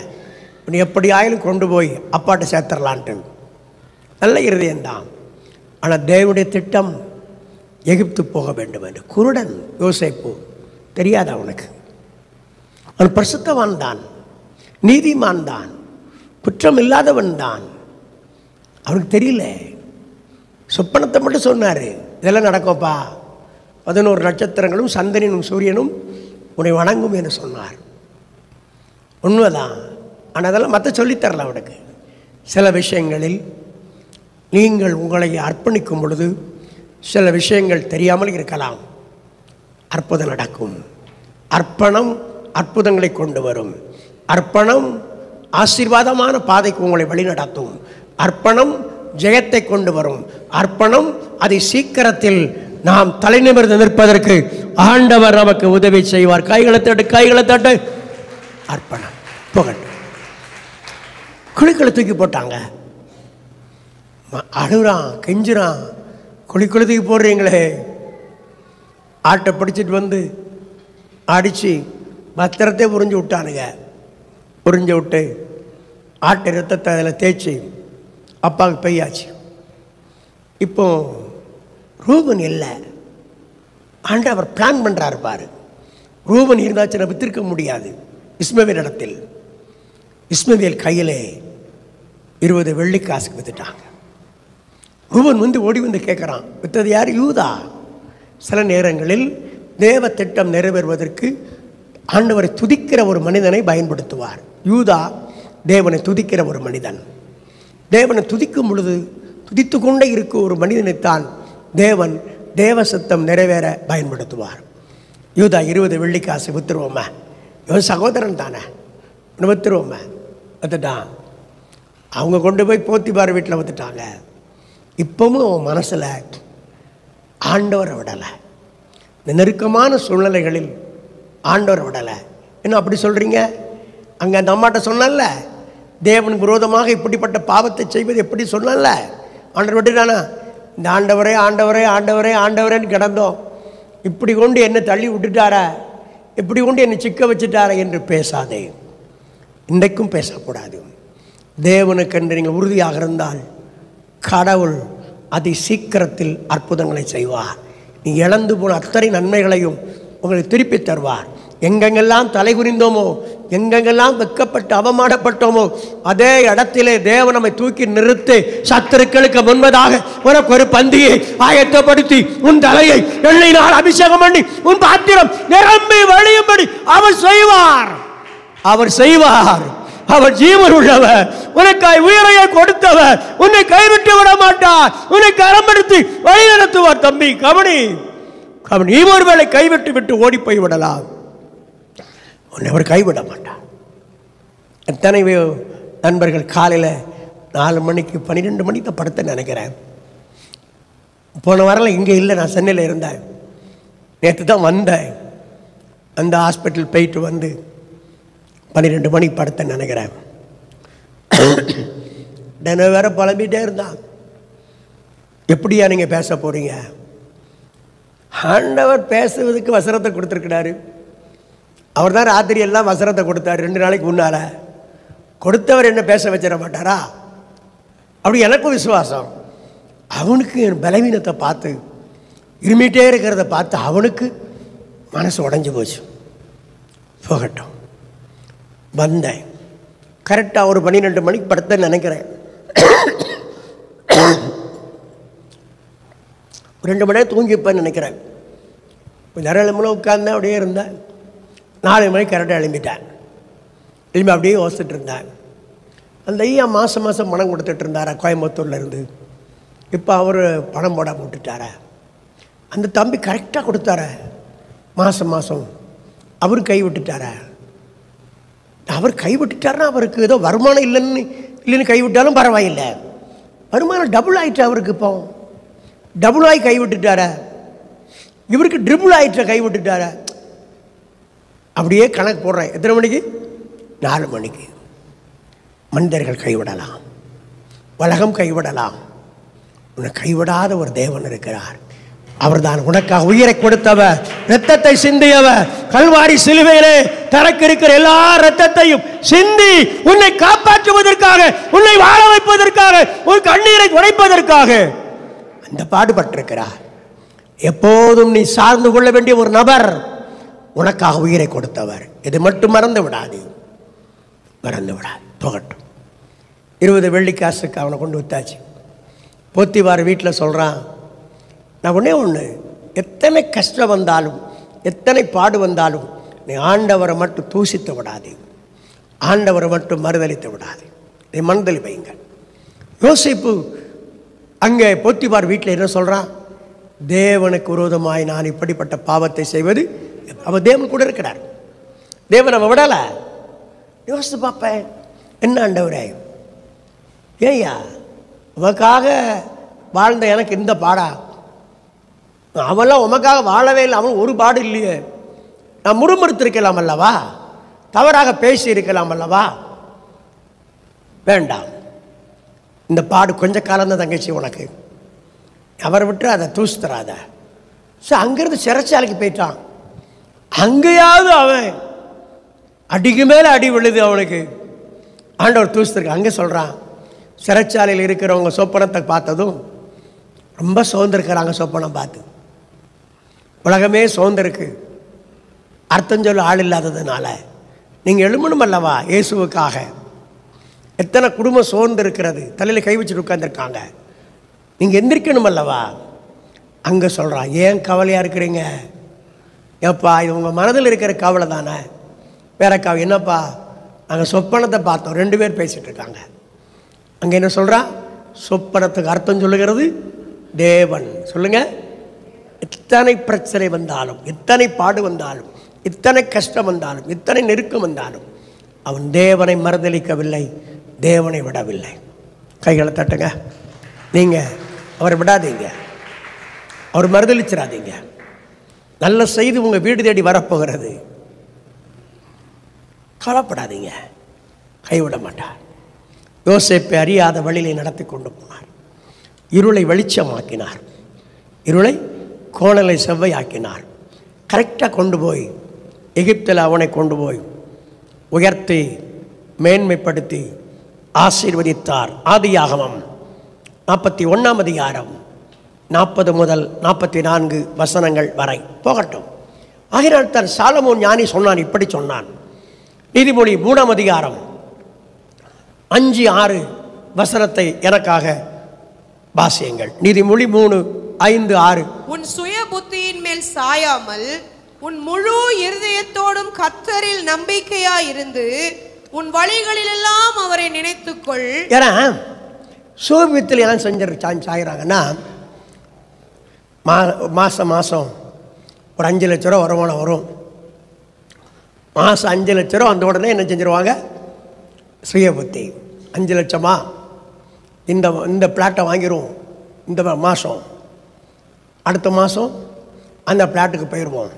இவனை எப்படி ஆயிலும் கொண்டு போய் அப்பாட்ட சேர்த்துடலான்ட்டு. நல்ல இருதயம்தான். ஆனால் தேவனுடைய திட்டம் எகிப்து போக வேண்டும் என்று. குருடன் யோசேப்பு தெரியாது அவனுக்கு. அவன் பரிசுத்தவான் தான், நீதிமான் தான், குற்றம் இல்லாதவன் தான். அவனுக்கு தெரியல. சொப்பனத்தை மட்டும் சொன்னார், இதெல்லாம் நடக்கும்ப்பா, 11 நட்சத்திரங்களும் சந்திரனும் சூரியனும் உன்னை வணங்கும் என்று சொன்னார். உண்மைதான். ஆனால் அதெல்லாம் மற்ற சொல்லித்தரல அவனுக்கு. சில விஷயங்களில் நீங்கள் உங்களை அர்ப்பணிக்கும் பொழுது சில விஷயங்கள் தெரியாமல் இருக்கலாம், அற்புதம் நடக்கும். அர்ப்பணம் அற்புதங்களை கொண்டு வரும். அர்ப்பணம் ஆசீர்வாதமான பாதைக்கு உங்களை வழிநடத்தும். அர்ப்பணம் ஜெயத்தை கொண்டு வரும். அர்ப்பணம் அதை சீக்கிரத்தில் நாம் தலைநிமிர்ந்து நிற்பதற்கு ஆண்டவர் நமக்கு உதவி செய்வார். கைகளை தட்டு, கைகளை தட்டு. அர்ப்பணம் போகட்டும். குழிக்குள்ள தூக்கி போட்டாங்க. அழுறான், கெஞ்சுறான், குழிக்குள்ள தூக்கி போடுறீங்களே. ஆட்டை பிடிச்சிட்டு வந்து அடித்து பத்திரத்தை உறிஞ்சு விட்டானுங்க. உறிஞ்சு விட்டு ஆட்டை ரத்தத்தை அதில் தேய்ச்சி அப்பாவுக்கு பெய்யாச்சு. இப்போ ரூபன் இல்லை, ஆண்டவர் பிளான் பண்ணுறாரு பாரு. ரூபன் இருந்தாச்சுன்னா வித்திருக்க முடியாது. இஸ்மவேல் இடத்தில் இஸ்மவேல் கையிலே 20 வெள்ளிக்காசுக்கு வித்துட்டாங்க. ரூபன் வந்து ஓடி வந்து கேட்குறான், வித்தது யார்? யூதா. சில நேரங்களில் தேவ திட்டம் நிறைவேறுவதற்கு ஆண்டவரை துதிக்கிற ஒரு மனிதனை பயன்படுத்துவார். யூதா தேவனை துதிக்கிற ஒரு மனிதன். தேவனை துதிக்கும் பொழுது துதித்து கொண்டே இருக்கும் ஒரு மனிதனைத்தான் தேவன் தேவ சித்தம் நிறைவேற பயன்படுத்துவார். யூதா 20 வெள்ளிக்காசு வித்துருவோமே, இவன் சகோதரன் தானே, வித்துருவோமே. வித்துட்டான். அவங்க கொண்டு போய் போத்திபார் வீட்டில் வித்துட்டாங்க. இப்பவும் அவன் மனசில் ஆண்டவரை விடலை. இந்த நெருக்கமான சூழ்நிலைகளில் ஆண்டவரை விடலை. என்ன அப்படி சொல்கிறீங்க? அங்கே அந்த அம்மாட்ட சொன்னல, தேவனுக்கு விரோதமாக இப்படிப்பட்ட பாவத்தை செய்வது எப்படி சொன்னல, ஆண்டவர் விட்டுட்டானா? இந்த ஆண்டவரே ஆண்டவரே ஆண்டவரே ஆண்டவரேன்னு கிடந்தோம், இப்படி கொண்டு என்னை தள்ளி விட்டுட்டாரா, இப்படி கொண்டு என்னை சிக்க வச்சுட்டாரா என்று பேசாதே. இன்றைக்கும் பேசக்கூடாது. தேவனுக்கென்று நீங்கள் உறுதியாக இருந்தால் கடவுள் அதி சீக்கிரத்தில் அற்புதங்களை செய்வார். நீ இழந்து போன அத்தனை நன்மைகளையும் உங்களுக்கு திருப்பி தருவார். எங்கெங்கெல்லாம் தலை குறிந்தோமோ, எங்கெங்கெல்லாம் வெட்கப்பட்டு அவமானப்பட்டோமோ, அதே இடத்திலே தேவன் நம்மை தூக்கி நிறுத்தி சத்துருக்களுக்கு முன்பதாக உனக்கு ஒரு பந்தியை ஆயத்தப்படுத்தி உன் தலையை எண்ணெயினால் அபிஷேகம் பண்ணி உன் பாத்திரம் நிரம்பி வழியும்படி அவர் செய்வார். அவர் செய்வார். அவர் ஜீவன் உள்ளவர். உனக்காய் உயிரையை கொடுத்தவர். உன்னை கைவிட்டு விட மாட்டார். உன்னை கரம்படுத்தி வழி நடத்துவார். தம்பி கவனி, கவனி. நீ ஒருவேளை கைவிட்டு விட்டு ஓடி போய் விடலாம், உன்னை அவர் கைவிட மாட்டார். எத்தனை நண்பர்கள் காலையில் 4 மணிக்கு 12 மணிக்கு தான் படுத்த நினைக்கிறேன். போன வாரம் இங்கே இல்லை, நான் சென்னையில் இருந்தேன். நேற்று தான் வந்தேன். அந்த ஹாஸ்பிட்டல் போயிட்டு வந்து 12 மணிக்கு படுத்த நினைக்கிறேன். தினம் வேற புலம்பிகிட்டே இருந்தான். எப்படியா நீங்கள் பேச போகிறீங்க? ஆண்டவர் பேசுவதுக்கு வசனத்தை கொடுத்துருக்கிறாரு. அவர் தான் ராத்திரி எல்லாம் வசனத்தை கொடுத்தார். 2 நாளைக்கு முன்னால் கொடுத்தவர் என்ன பேச வச்சிட மாட்டாரா? அப்படி எனக்கும் விசுவாசம். அவனுக்கு என் பலவீனத்தை பார்த்து, இருமிட்டே இருக்கிறத பார்த்து அவனுக்கு மனசு உடஞ்சி போச்சு. போகட்டும். வந்தேன். கரெக்டாக ஒரு 12 மணிக்கு படுத்தேன்னு நினைக்கிறேன். 2 மணி நேரம் தூங்கிப்பேன்னு நினைக்கிறேன். கொஞ்சம் நேரம் எழும்புல உட்கார்ந்தேன், அப்படியே இருந்தேன். 4 மணிக்கு கரெக்டாக எழும்பிட்டேன். எழும்பி அப்படியே யோசிச்சுட்டு இருந்தேன். அந்த ஐயா மாதம் மாதம் பணம் கொடுத்துட்டு இருந்தாரா கோயம்புத்தூரில் இருந்து. இப்போ அவர் பணம் போட விட்டுட்டார. அந்த தம்பி கரெக்டாக கொடுத்தார. மாதம் மாதம் அவர் கை விட்டுட்டார. அவர் கைவிட்டுட்டாருன்னா அவருக்கு ஏதோ வருமானம் இல்லைன்னு கைவிட்டாலும் பரவாயில்லை. வருமானம் டபுள் ஆயிட்டு அவருக்கு. இப்போ டபுள் ஆகி கைவிட்டுட்டார. இவருக்கு ட்ரிபிள் ஆயிட்ட கைவிட்டுட்டார. அப்படியே கணக்கு போடுறேன். எத்தனை மணிக்கு? 4 மணிக்கு. மனிதர்கள் கைவிடலாம், உலகம் கைவிடலாம், உன்னை கைவிடாத ஒரு தேவன் இருக்கிறார். அவர்தான் உனக்காக உயிரை கொடுத்தவர், இரத்தத்தை சிந்தியவர். கல்வாரி சிலுவையிலே தனக்கு இருக்கிற எல்லா இரத்தத்தையும் சிந்தி உன்னை காப்பாற்றுவதற்காக, உன்னை வாழ வைப்பதற்காக, உன் கண்ணீரை உடைப்பதற்காக அந்த பாடுபட்டிருக்கிறார். எப்போதும் நீ சார்ந்து கொள்ள வேண்டிய ஒரு நபர் உனக்காக உயிரை கொடுத்தவர். இது மட்டும் மறந்து விடாது, மறந்து விடாது. போகட்டும். 20 வெள்ளிக்காசுக்கு அவனை கொண்டு வித்தாச்சு. போத்திவார் வீட்டில் சொல்கிறான், நான் ஒன்றே ஒன்று, எத்தனை கஷ்டம் வந்தாலும் எத்தனை பாடு வந்தாலும் நீ ஆண்டவரை மட்டும் தூசித்து விடாது, ஆண்டவரை மட்டும் மறுதளித்து விடாது, நீ மனதில் வைங்க. யோசிப்பு அங்கே போத்திபார் வீட்டில் என்ன சொல்கிறான்? தேவனுக்கு விரோதமாய் நான் இப்படிப்பட்ட பாவத்தை செய்வது, அவன் தேவன் கூட இருக்கிறார், தேவன் அவன் விடலை. யோசித்து பார்ப்பேன், என்ன ஆண்டவரே, ஏய்யா உமக்காக வாழ்ந்த எனக்கு இந்த பாடா? அவெல்லாம் உமக்காக வாழவே இல்லை, அவன் ஒரு பாடு இல்லையே. நான் முறுமுறுத்திருக்கலாம் அல்லவா, தவறாக பேசி இருக்கலாம் அல்லவா? வேண்டாம், இந்த பாடு கொஞ்ச காலம்தான் தங்கச்சி உனக்கு, அவரை விட்டு அதை தூசுத்தராத. ஸோ அங்கேருந்து சிறைச்சாலைக்கு போயிட்டான். அங்கேயாவது அவன் அடிக்கு மேலே அடி விழுது அவனுக்கு, ஆண்டவர் தூசுத்திருக்க. அங்கே சொல்கிறான், சிறைச்சாலையில் இருக்கிறவங்க சொப்பனத்தை பார்த்ததும் ரொம்ப சோர்ந்திருக்கிறாங்க. சொப்பனம் பார்த்து உலகமே சோர்ந்திருக்கு, அர்த்தம் சொல்ல ஆள் இல்லாததுனால நீங்கள் எழுமணும் அல்லவா இயேசுவுக்காக. எத்தனை குடும்பம் சோர்ந்து இருக்கிறது, தலையில் கை வச்சுட்டு உட்காந்துருக்காங்க, நீங்கள் எந்திரிக்கணும் அல்லவா. அங்கே சொல்கிறான், ஏன் கவலையாக இருக்கிறீங்க? ஏப்பா இது உங்கள் மனதில் இருக்கிற கவலை தானே, வேற கவலை என்னப்பா? நாங்கள் சொப்பனத்தை பார்த்தோம், 2 பேர் பேசிகிட்டு இருக்காங்க. அங்கே என்ன சொல்கிறான்? சொப்பனத்துக்கு அர்த்தம் சொல்லுகிறது தேவன். சொல்லுங்கள், எத்தனை பிரச்சனை வந்தாலும், எத்தனை பாடு வந்தாலும், இத்தனை கஷ்டம் வந்தாலும், இத்தனை நெருக்கம் வந்தாலும் அவன் தேவனை மறுதளிக்கவில்லை, தேவனை விடவில்லை. கைகளை தட்டுங்க. நீங்கள் அவரை விடாதீங்க, அவர் மறுதளிச்சிடாதீங்க. நல்ல செய்தி உங்கள் வீடு தேடி வரப்போகிறது, கவலைப்படாதீங்க, கைவிட மாட்டார். யோசேப்பை அறியாத வழியிலே நடத்தி கொண்டு போனார். இருளை வெளிச்சமாக்கினார், இருளை கோணலை செவ்வையாக்கினார். கரெக்டாக கொண்டு போய் எகிப்தில் அவனை கொண்டு போய் உயர்த்தி மேன்மைப்படுத்தி ஆசீர்வதித்தார். ஆதியாகமம் 41ஆம் அதிகாரம் 40 முதல் 44 வசனங்கள் வரை. போகட்டும். ஆகினால் தான் சாலமோன் ஞானி சொன்னான், இப்படி சொன்னான். நீதிமொழி 3ஆம் அதிகாரம் 5-6 வசனத்தை எனக்காக வாசியுங்கள். நீதிமொழி 3:5-6. உன் சுய புத்தியின் மேல் சாயாமல் உன் முழு இருதயத்தோடும் கர்த்தரில் நம்பிக்கையா இருந்து உன் வழிகளிலெல்லாம் அவரை நினைத்துக்கொள். ஏன்னா சோபியத்தில் எல்லாம் சாயிறாங்கன்னா, மாதம் ஒரு 5 லட்ச ரூபா வருமானம் வரும். மாதம் 5 லட்ச ரூபா அந்த உடனே என்ன செஞ்சிருவாங்க? சுய புத்தி. 5 லட்சமா, இந்த பிளாட்டை வாங்கிடுவோம் இந்த மாதம், அடுத்த மாதம் அந்த பிளாட்டுக்கு போயிடுவோம்,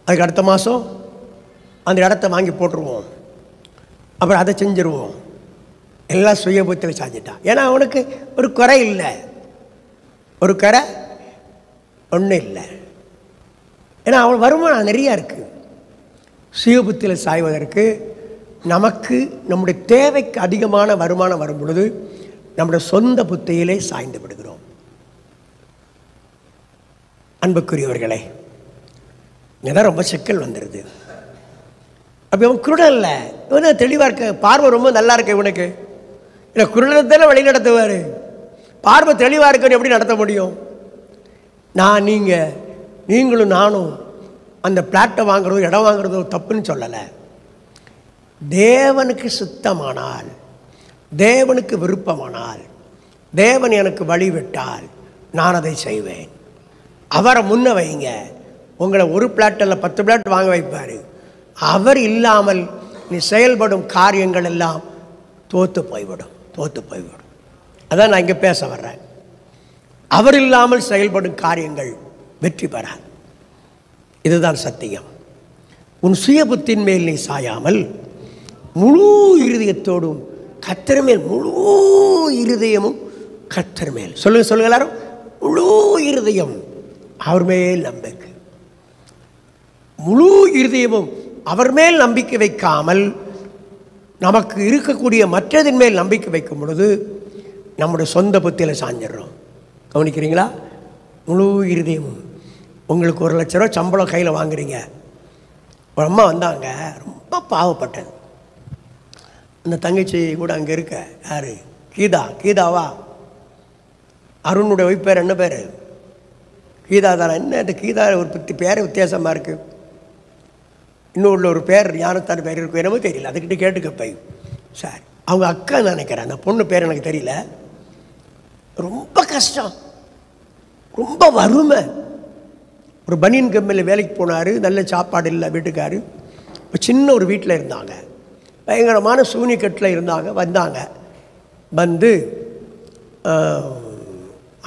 அதுக்கு அடுத்த மாதம் அந்த இடத்த வாங்கி போட்டுருவோம், அப்புறம் அதை செஞ்சிருவோம். எல்லாம் சுய புத்தியில் சாஞ்சிட்டான். ஏன்னா அவனுக்கு ஒரு குறை இல்லை, ஒரு குறை ஒன்றும் இல்லை. ஏன்னா அவன் வருமானம் நிறையா இருக்குது. சுய புத்தியில் சாய்வதற்கு நமக்கு நம்முடைய தேவைக்கு அதிகமான வருமானம் வரும் பொழுது நம்முடைய சொந்த புத்தியிலே சாய்ந்து விடுகிறோம். அன்புக்குரியவர்களே, இதான் ரொம்ப சிக்கல் வந்துடுது. அப்போ இவன் குருடன் இல்லை, இவனை தெளிவாக இருக்க, பார்வை ரொம்ப நல்லா இருக்கு இவனுக்கு. இல்லை குருடத்தானே வழி நடத்துவார், பார்வை தெளிவாக இருக்குன்னு எப்படி நடத்த முடியும்? நீங்களும் நானும் அந்த பிளாட்டை வாங்குறதோ இடம் வாங்குறதோ தப்புன்னு சொல்லலை. தேவனுக்கு சுத்தமானால், தேவனுக்கு விருப்பமானால், தேவன் எனக்கு வழிவிட்டால் நான் அதை செய்வேன். அவரை முன்ன வைங்க. உங்களை ஒரு பிளாட் இல்லை 10 பிளாட் வாங்க வைப்பார். அவர் இல்லாமல் நீ செயல்படும் காரியங்கள் எல்லாம் தோற்று போய்விடும். அதான் நான் இங்கே பேச வர்றேன். அவர் இல்லாமல் செயல்படும் காரியங்கள் வெற்றி பெறாது. இதுதான் சத்தியம். உன் சுய புத்தின் மேல் நீ சாயாமல் முழு இருதயத்தோடும் கர்த்தர் மேல், முழு இருதயமும் கர்த்தர் மேல். சொல்லுங்க எல்லாரும், முழு இருதயம் அவர் மேல் நம்பிக்கை, முழு இருதயமும் அவர் மேல் நம்பிக்கை வைக்காமல் நமக்கு இருக்கக்கூடிய மற்றதின் மேல் நம்பிக்கை வைக்கும் பொழுது நம்முடைய சொந்த புத்தியில் சாஞ்சிடுறோம். கவனிக்கிறீங்களா? முழு இருதயமும். உங்களுக்கு 1 லட்ச ரூபா சம்பளம் கையில் வாங்குறீங்க. ஒரு அம்மா வந்தாங்க, ரொம்ப பாவப்பட்டது. அந்த தங்கச்சி கூட அங்கே இருக்க, யார்? கீதாவா? அருணுடைய ஒய்ஃப் பேர் என்ன பேர்? கீதா தானே? என்ன இந்த கீதா ஒரு பேர் வித்தியாசமாக இருக்குது. இன்னொரு ஒரு பேர் ஞானத்தான பேர் இருக்கும், என்னமோ தெரியல, அதுக்கிட்ட கேட்டுக்கப்பை. சார் அவங்க அக்கா நினைக்கிறேன், அந்த பொண்ணு பேர் எனக்கு தெரியல. ரொம்ப கஷ்டம், ரொம்ப வறுமை. ஒரு பனியன் கம்பெனியில் வேலைக்கு போனார், நல்ல சாப்பாடு இல்லை வீட்டுக்காரு. இப்போ சின்ன ஒரு வீட்டில் இருந்தாங்க, பயங்கரமான சூனிக்கட்டில் இருந்தாங்க. வந்து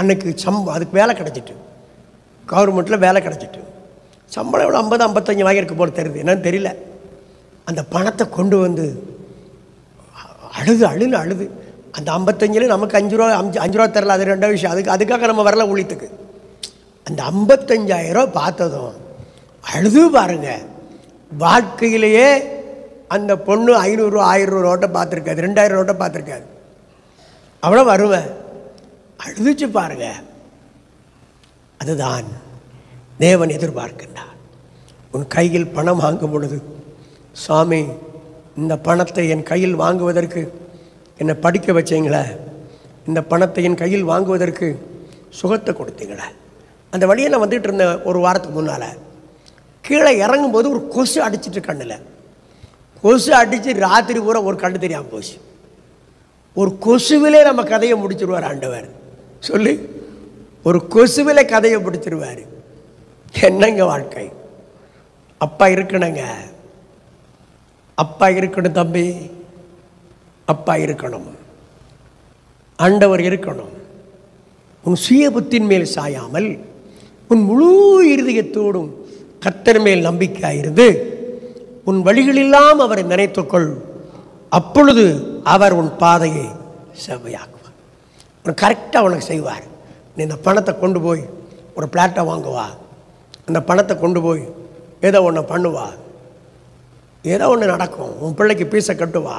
அன்னைக்கு அதுக்கு வேலை கிடச்சிட்டு, கவர்மெண்ட்டில் வேலை கிடச்சிட்டு. சம்பளம் எவ்வளோ 50-55 வாங்கியிருக்க போல தெரியுது, என்னன்னு தெரியல. அந்த பணத்தை கொண்டு வந்து அழுது அந்த 55 நமக்கு 5 ரூபா தரல, அது 2 விஷயம். அதுக்காக நம்ம வரல ஊழியத்துக்கு. அந்த 55,000 பார்த்ததும் அழுது பாருங்க. வாழ்க்கையிலேயே அந்த பொண்ணு 500 1000 நோட்டை பார்த்துருக்காது, 2000 நோட்டை பார்த்துருக்காது. அவ்வளோ வருவேன், அழுதுச்சு பாருங்க. அதுதான் தேவன் எதிர்பார்க்கின்றார். உன் கையில் பணம் வாங்கும் பொழுது, சாமி இந்த பணத்தை என் கையில் வாங்குவதற்கு என்னை படிக்க வச்சீங்களே, இந்த பணத்தை என் கையில் வாங்குவதற்கு சுகத்தை கொடுத்தீங்களே. அந்த வழியை நான் வந்துட்டு இருந்தேன் ஒரு வாரத்துக்கு முன்னால். கீழே இறங்கும்போது ஒரு கொசு அடிச்சிட்டு, கண்ணில் கொசு அடித்து ராத்திரி பூரா ஒரு கண்ணு தெரியாமல் போச்சு. ஒரு கொசுவிலே நம்ம கதையை முடிச்சிருவார் ஆண்டவர். சொல்லி ஒரு கொசுவிலே கதையை முடிச்சிருவார். என்னங்க வாழ்க்கை? அப்பா இருக்கணுங்க, அப்பா இருக்கணும் தம்பி, அப்பா இருக்கணும், ஆண்டவர் இருக்கணும். உன் சுய புத்தின் மேல் சாயாமல் உன் முழு இருதயத்தோடும் கர்த்தர் மேல் நம்பிக்கையாயிருந்து உன் வழிகளெல்லாம் அவரை நினைத்துக்கொள். அப்பொழுது அவர் உன் பாதையை செவ்வையாக்குவார். உனக்கு கரெக்டாக உனக்கு செய்வார். நீ இந்த பணத்தை கொண்டு போய் ஒரு பிளாட்டை வாங்குவா, அந்த பணத்தை கொண்டு போய் ஏதோ ஒன்று பண்ணுவா, ஏதோ ஒன்று நடக்கும், உன் பிள்ளைக்கு பீஸை கட்டுவா.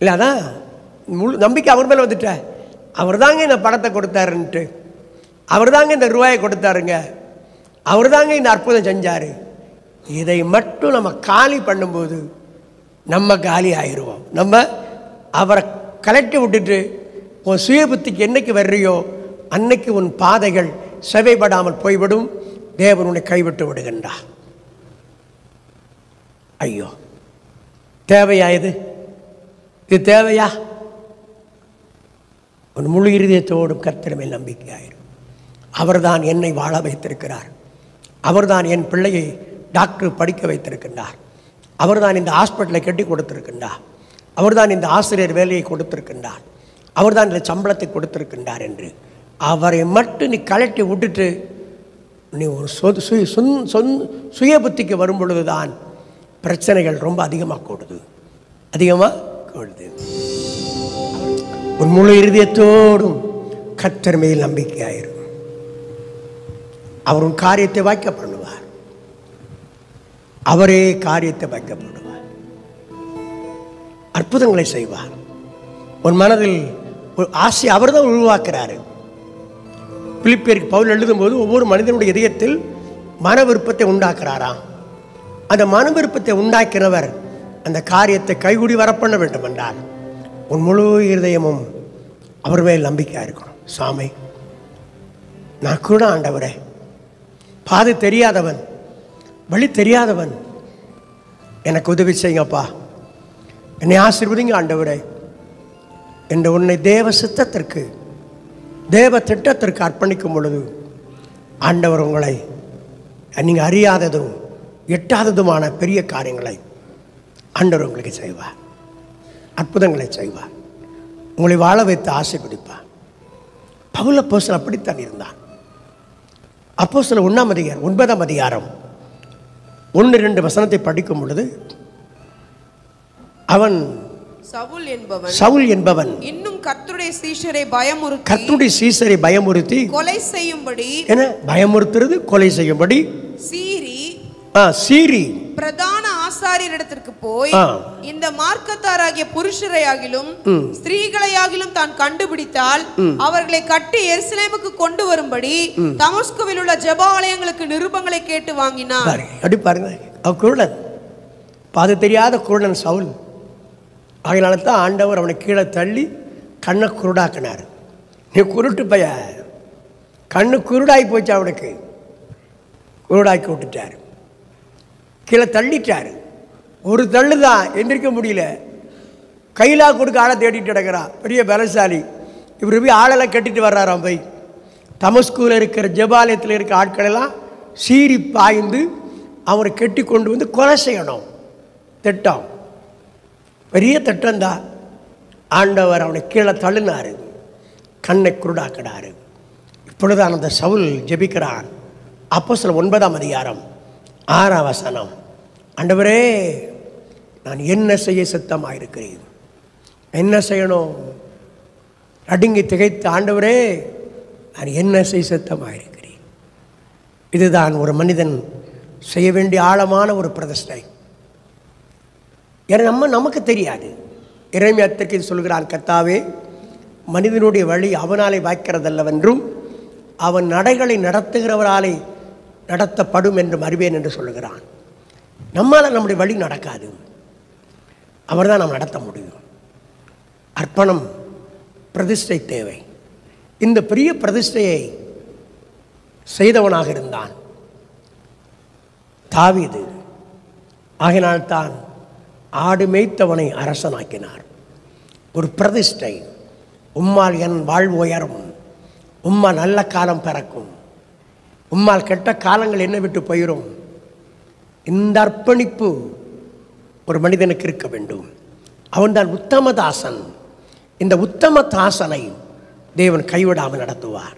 இல்லை, அதான் முழு நம்பிக்கை அவர் மேலே வந்துட்ட. அவர் தாங்க இந்த பணத்தை கொடுத்தாருன்ட்டு, அவர் தாங்க இந்த ரூபாயை கொடுத்தாருங்க, அவர் தாங்க இந்த அற்புதம் செஞ்சார். இதை மட்டும் நம்ம காலி பண்ணும்போது நம்ம காலி ஆயிடுவோம். நம்ம அவரை கலட்டி விட்டுட்டு உன் சுய புத்திக்கு என்னைக்கு வர்றியோ அன்னைக்கு உன் பாதைகள் செவைப்படாமல் போய்விடும். தேவன் உன்னை கைவிட்டு விடுகின்றார். ஐயோ, தேவையா இது தேவையா? உன் முழு இருதயத்தோடும் கர்த்தர் மேல் நம்பிக்கையாயிரும். அவர்தான் என்னை வாழ வைத்திருக்கிறார், அவர்தான் என் பிள்ளையை டாக்டர் படிக்க வைத்திருக்கின்றார், அவர்தான் இந்த ஹாஸ்பிட்டலை கட்டி கொடுத்திருக்கின்றார், அவர்தான் இந்த ஆசிரியர் வேலையை கொடுத்திருக்கின்றார், அவர்தான் இந்த சம்பளத்தை கொடுத்திருக்கின்றார் என்று அவரை மட்டும் நீ கலட்டி விட்டுட்டு நீ ஒரு சுய புத்திக்கு வரும் பொழுதுதான் பிரச்சனைகள் ரொம்ப அதிகமாக கூடுது. உன் முழு இருதயத்தோடும் கர்த்தர் மேல் நம்பிக்கையாயிரும். அவர் உன் காரியத்தை வாய்க்க பண்ணுவார், அவரே காரியத்தை வாய்க்க பண்ணுவார், அற்புதங்களை செய்வார். உன் மனதில் ஒரு ஆசை அவர் தான் உருவாக்குறாரு. பிலிப்பியருக்கு பவுல் எழுதும்போது ஒவ்வொரு மனிதனுடைய இதயத்தில் மன விருப்பத்தை உண்டாக்குறாராம். அந்த மன விருப்பத்தை உண்டாக்கினவர் அந்த காரியத்தை கைகூடி வரப்பண்ண வேண்டும் என்றால் உன் முழு இருதயமும் அவர் மேல் நம்பிக்கையாக இருக்கணும். சாமி, நான் கூட ஆண்டவரே பாதை தெரியாதவன், வழி தெரியாதவன், எனக்கு உதவி செய்யுங்கப்பா, என்னை ஆசீர்வதிங்க ஆண்டவரே என்று உன்னை தேவ சித்தத்திற்கு தேவ திட்டத்திற்கு அர்ப்பணிக்கும் பொழுது ஆண்டவர் உங்களை நீங்கள் அறியாததும் எட்டாததுமான பெரிய காரியங்களை ஆண்டவர் உங்களுக்கு செய்வார், அற்புதங்களை செய்வார், உங்களை வாழ வைத்து ஆசீர்வதிப்பார். பவுல் அப்போஸ்தலன் அப்படித்தான் இருந்தான். அப்போஸ்தலர் 9ஆம் அதிகாரம் 1-2 வசனத்தை படிக்கும் பொழுது அவன் சவுல் என்பவன் இன்னும் கர்த்தருடைய சீஷரை பயமுறுத்தி கர்த்தருடைய சீஷரை பயமுறுத்தி கொலை செய்யும்படி என்ன பயமுறுத்துறது, கொலை செய்யும்படி சீரி பிரதான ஆசாரியரிடத்திற்கு போய் இந்த மார்க்கத்தாராகிய புருஷரையாகிலும் ஸ்திரீகளையாகிலும் தான் கண்டுபிடித்தால் அவர்களை கட்டி எருசலேமுக்கு கொண்டு வரும்படி தமஸ்குவில் உள்ள ஜெபாலயங்களுக்கு நிருபங்களை கேட்டு வாங்கினார். அப்படி பாருங்க, அவன் குருடன், பாது தெரியாத குருடன் சவுல். அதனால தான் ஆண்டவர் அவனை கீழே தள்ளி கண்ணை குருடாக்கினார். நீ குருட்டு பைய, கண்ணு குருடாகி போச்சு, அவனுக்கு குருடாக்கி விட்டுட்டார், கீழே தள்ளிட்டார். ஒரு தள்ளு தான், எந்திரிக்க முடியல. கையிலா கொடுக்க ஆளை தேடிட்டு கிடக்கிறான், பெரிய பலசாலி. இவர் போய் ஆளெல்லாம் கட்டிட்டு வர்றாராம். போய் தமஸ்குவில் இருக்கிற ஜெபாலயத்தில் இருக்கிற ஆட்களெல்லாம் சீறி பாய்ந்து அவரை கெட்டி கொண்டு வந்து கொலை செய்யணும். திட்டம், பெரிய திட்டம்தான். ஆண்டவர் அவனை கீழே தள்ளினார், கண்ணை குருடாக்கினார். இப்பொழுதுதான் அந்த சவுல் ஜெபிக்கிறான். அப்போஸ்தலர் 9ஆம் அதிகாரம் 6ஆம் வசனம். ஆண்டவரே, நான் என்ன செய்ய சித்தமாக இருக்கிறேன், என்ன செய்யணும்? நடுங்கி திகைத்து, ஆண்டவரே நான் என்ன செய்ய சித்தமாக இருக்கிறேன். இதுதான் ஒரு மனிதன் செய்ய வேண்டிய ஆழமான ஒரு பிரதிஷ்டை. ஏன்னா நமக்கு தெரியாது. இறைமையா இது சொல்கிறான், கர்த்தாவே, மனிதனுடைய வழி அவனாலே வாய்க்கிறதல்லவென்றும் அவன் நடைகளை நடத்துகிறவராலே நடத்தப்படும் என்றும் அறிவேன் என்று சொல்லுகிறான். நம்மால் நம்முடைய வழி நடக்காது, அவர் தான் நாம் நடத்த முடியும். அர்ப்பணம், பிரதிஷ்டை தேவை. இந்த பெரிய பிரதிஷ்டையை செய்தவனாக இருந்தான் தாவீது. ஆகினால்தான் ஆடு மேய்த்தவனை அரசனாக்கினார். ஒரு பிரதிஷ்டை. உம்மால் என் வாழ்வு உயரும், உம்மா நல்ல காலம் பிறக்கும், உம்மால் கெட்ட காலங்கள் என்ன விட்டு போயிடும். இந்த அர்ப்பணிப்பு ஒரு மனிதனுக்கு இருக்க வேண்டும். அவன்தான் உத்தமதாசன். இந்த உத்தமதாசனை தேவன் கைவிடாமல் நடத்துவார்.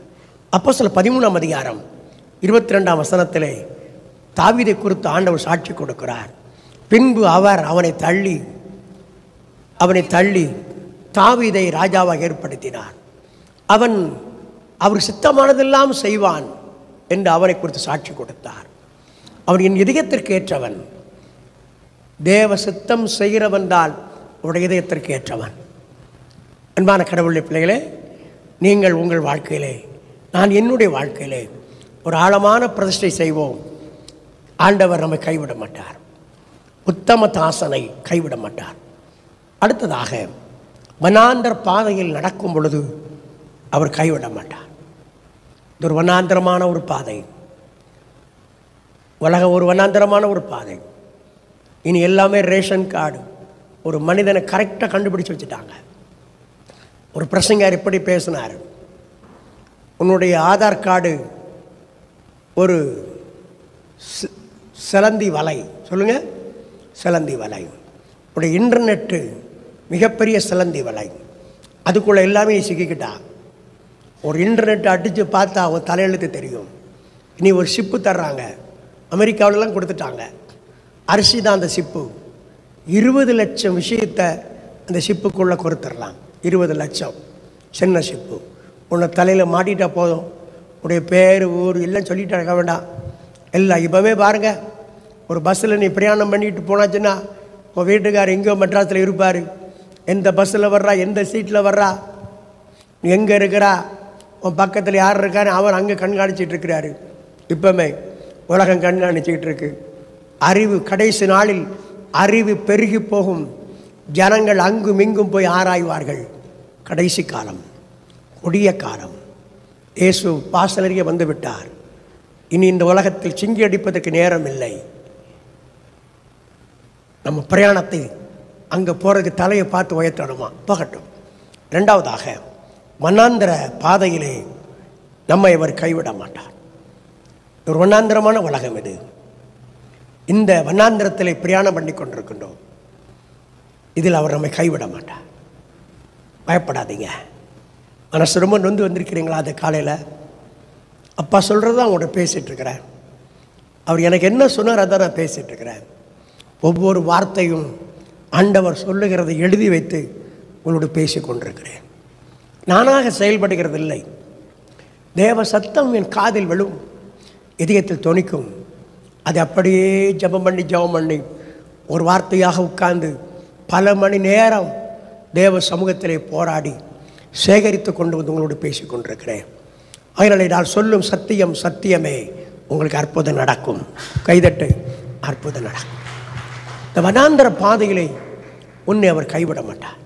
அப்போஸ்தலர் 13ஆம் அதிகாரம் 22ஆம் வசனத்திலே தாவீதை குறித்து ஆண்டவர் சாட்சி கொடுக்கிறார். பின்பு அவர் அவனை தள்ளி தாவீதை ராஜாவாக ஏற்படுத்தினார். அவன் அவர் சித்தமானதெல்லாம் செய்வான் என்று அவனை குறித்து சாட்சி கொடுத்தார். அவன் என் இதயத்திற்கு ஏற்றவன், தேவ சித்தம் செய்கிறவன் தான் உடைய இதயத்திற்கு ஏற்றவன். அன்பான கடவுளுடைய பிள்ளைகளே, நீங்கள் உங்கள் வாழ்க்கையிலே, நான் என்னுடைய வாழ்க்கையிலே ஒரு ஆழமான பிரதிஷ்டை செய்வோம். ஆண்டவர் நம்மை கைவிட மாட்டார், உத்தம தாசனை கைவிட மாட்டார். அடுத்ததாக, வனாந்தர பாதையில் நடக்கும் பொழுது அவர் கைவிட மாட்டார். இது ஒரு வனாந்தரமான ஒரு பாதை, உலகம் ஒரு வனாந்தரமான ஒரு பாதை. இனி எல்லாமே ரேஷன் கார்டு. ஒரு மனிதனை கரெக்டாக கண்டுபிடிச்சி வச்சுட்டாங்க. ஒரு பிரசங்கர் எப்படி பேசினார், உன்னுடைய ஆதார் கார்டு ஒரு சிலந்தி வலை, சொல்லுங்கள், சிலந்தி வலை. உடைய இன்டர்நெட்டு மிகப்பெரிய சிலந்தி வலை, அதுக்குள்ளே எல்லாமே சிக்கிக்கிட்டா. ஒரு இன்டர்நெட்டை அடித்து பார்த்தா அவன் தலையெழுத்து தெரியும். இனி ஒரு ஷிப்பு தர்றாங்க, அமெரிக்காவிலலாம் கொடுத்துட்டாங்க. அரிசி தான் அந்த ஷிப்பு. 20 லட்சம் விஷயத்தை அந்த ஷிப்புக்குள்ளே கொடுத்துடலாம். 20 லட்சம் சின்ன ஷிப்பு. உன்னை தலையில் மாட்டிட்டா போதும், உடைய பேர் ஊர் எல்லாம் சொல்லிட்டு இருக்க வேண்டாம். எல்லாம் இப்போவே பாருங்கள், ஒரு பஸ்ஸில் நீ பிரயாணம் பண்ணிட்டு போனாச்சுன்னா உன் வீட்டுக்கார் எங்கேயோ மெட்ராஸில் இருப்பார். எந்த பஸ்ஸில் வர்றா, எந்த சீட்டில் வர்றா, நீ எங்கே இருக்கிறா, உன் பக்கத்தில் யார் இருக்கான்னு அவர் அங்கே கண்காணிச்சிட்டு இருக்கிறாரு. இப்போமே உலகம் கண்காணிச்சிக்கிட்டு இருக்கு. அறிவு கடைசி நாளில் அறிவு பெருகி போகும். ஜனங்கள் அங்கும் இங்கும் போய் ஆராய்வார்கள். கடைசி காலம், கொடிய காலம். இயேசு வாசலருகே வந்து விட்டார். இனி இந்த உலகத்தில் சிங்கி அடிப்பதற்கு நேரம் இல்லை. நம்ம பிரயாணத்தை அங்கே போகிறதுக்கு தலையை பார்த்து உயர்த்தணுமா, போகட்டும். ரெண்டாவதாக, வண்ணாந்திர பாதையிலே நம்மை அவர் கைவிட மாட்டார். ஒரு வண்ணாந்திரமான உலகம் இது. இந்த வண்ணாந்திரத்தில் பிரயாணம் பண்ணி கொண்டிருக்கின்றோம். இதில் அவர் நம்மை கைவிட மாட்டார். பயப்படாதீங்க. மனசு ரொம்ப நொந்து வந்திருக்கிறீங்களா? அது காலையில் அப்பா சொல்கிறது தான் அவங்கள்ட்ட பேசிகிட்ருக்கிறேன். அவர் எனக்கு என்ன சொன்னார் அதான் நான் பேசிகிட்ருக்கிறேன். ஒவ்வொரு வார்த்தையும் ஆண்டவர் சொல்லுகிறதை எழுதி வைத்து உங்களோடு பேசி கொண்டிருக்கிறேன். நானாக செயல்படுகிறது இல்லை. தேவ சத்தம் என் காதில் விழும், இதயத்தில் தொனிக்கும். அது அப்படியே ஜெபம் பண்ணி ஒரு வார்த்தையாக உட்கார்ந்து பல மணி நேரம் தேவ சமூகத்திலே போராடி சேகரித்து கொண்டு வந்து உங்களோடு பேசி கொண்டிருக்கிறேன். அதனாலே நான் சொல்லும் சத்தியம் சத்தியமே, உங்களுக்கு அற்புதம் நடக்கும். கைதட்டு, அற்புதம் நடக்கும். இந்த வனாந்தர பாதையிலே உன்னை அவர் கைவிட மாட்டார்.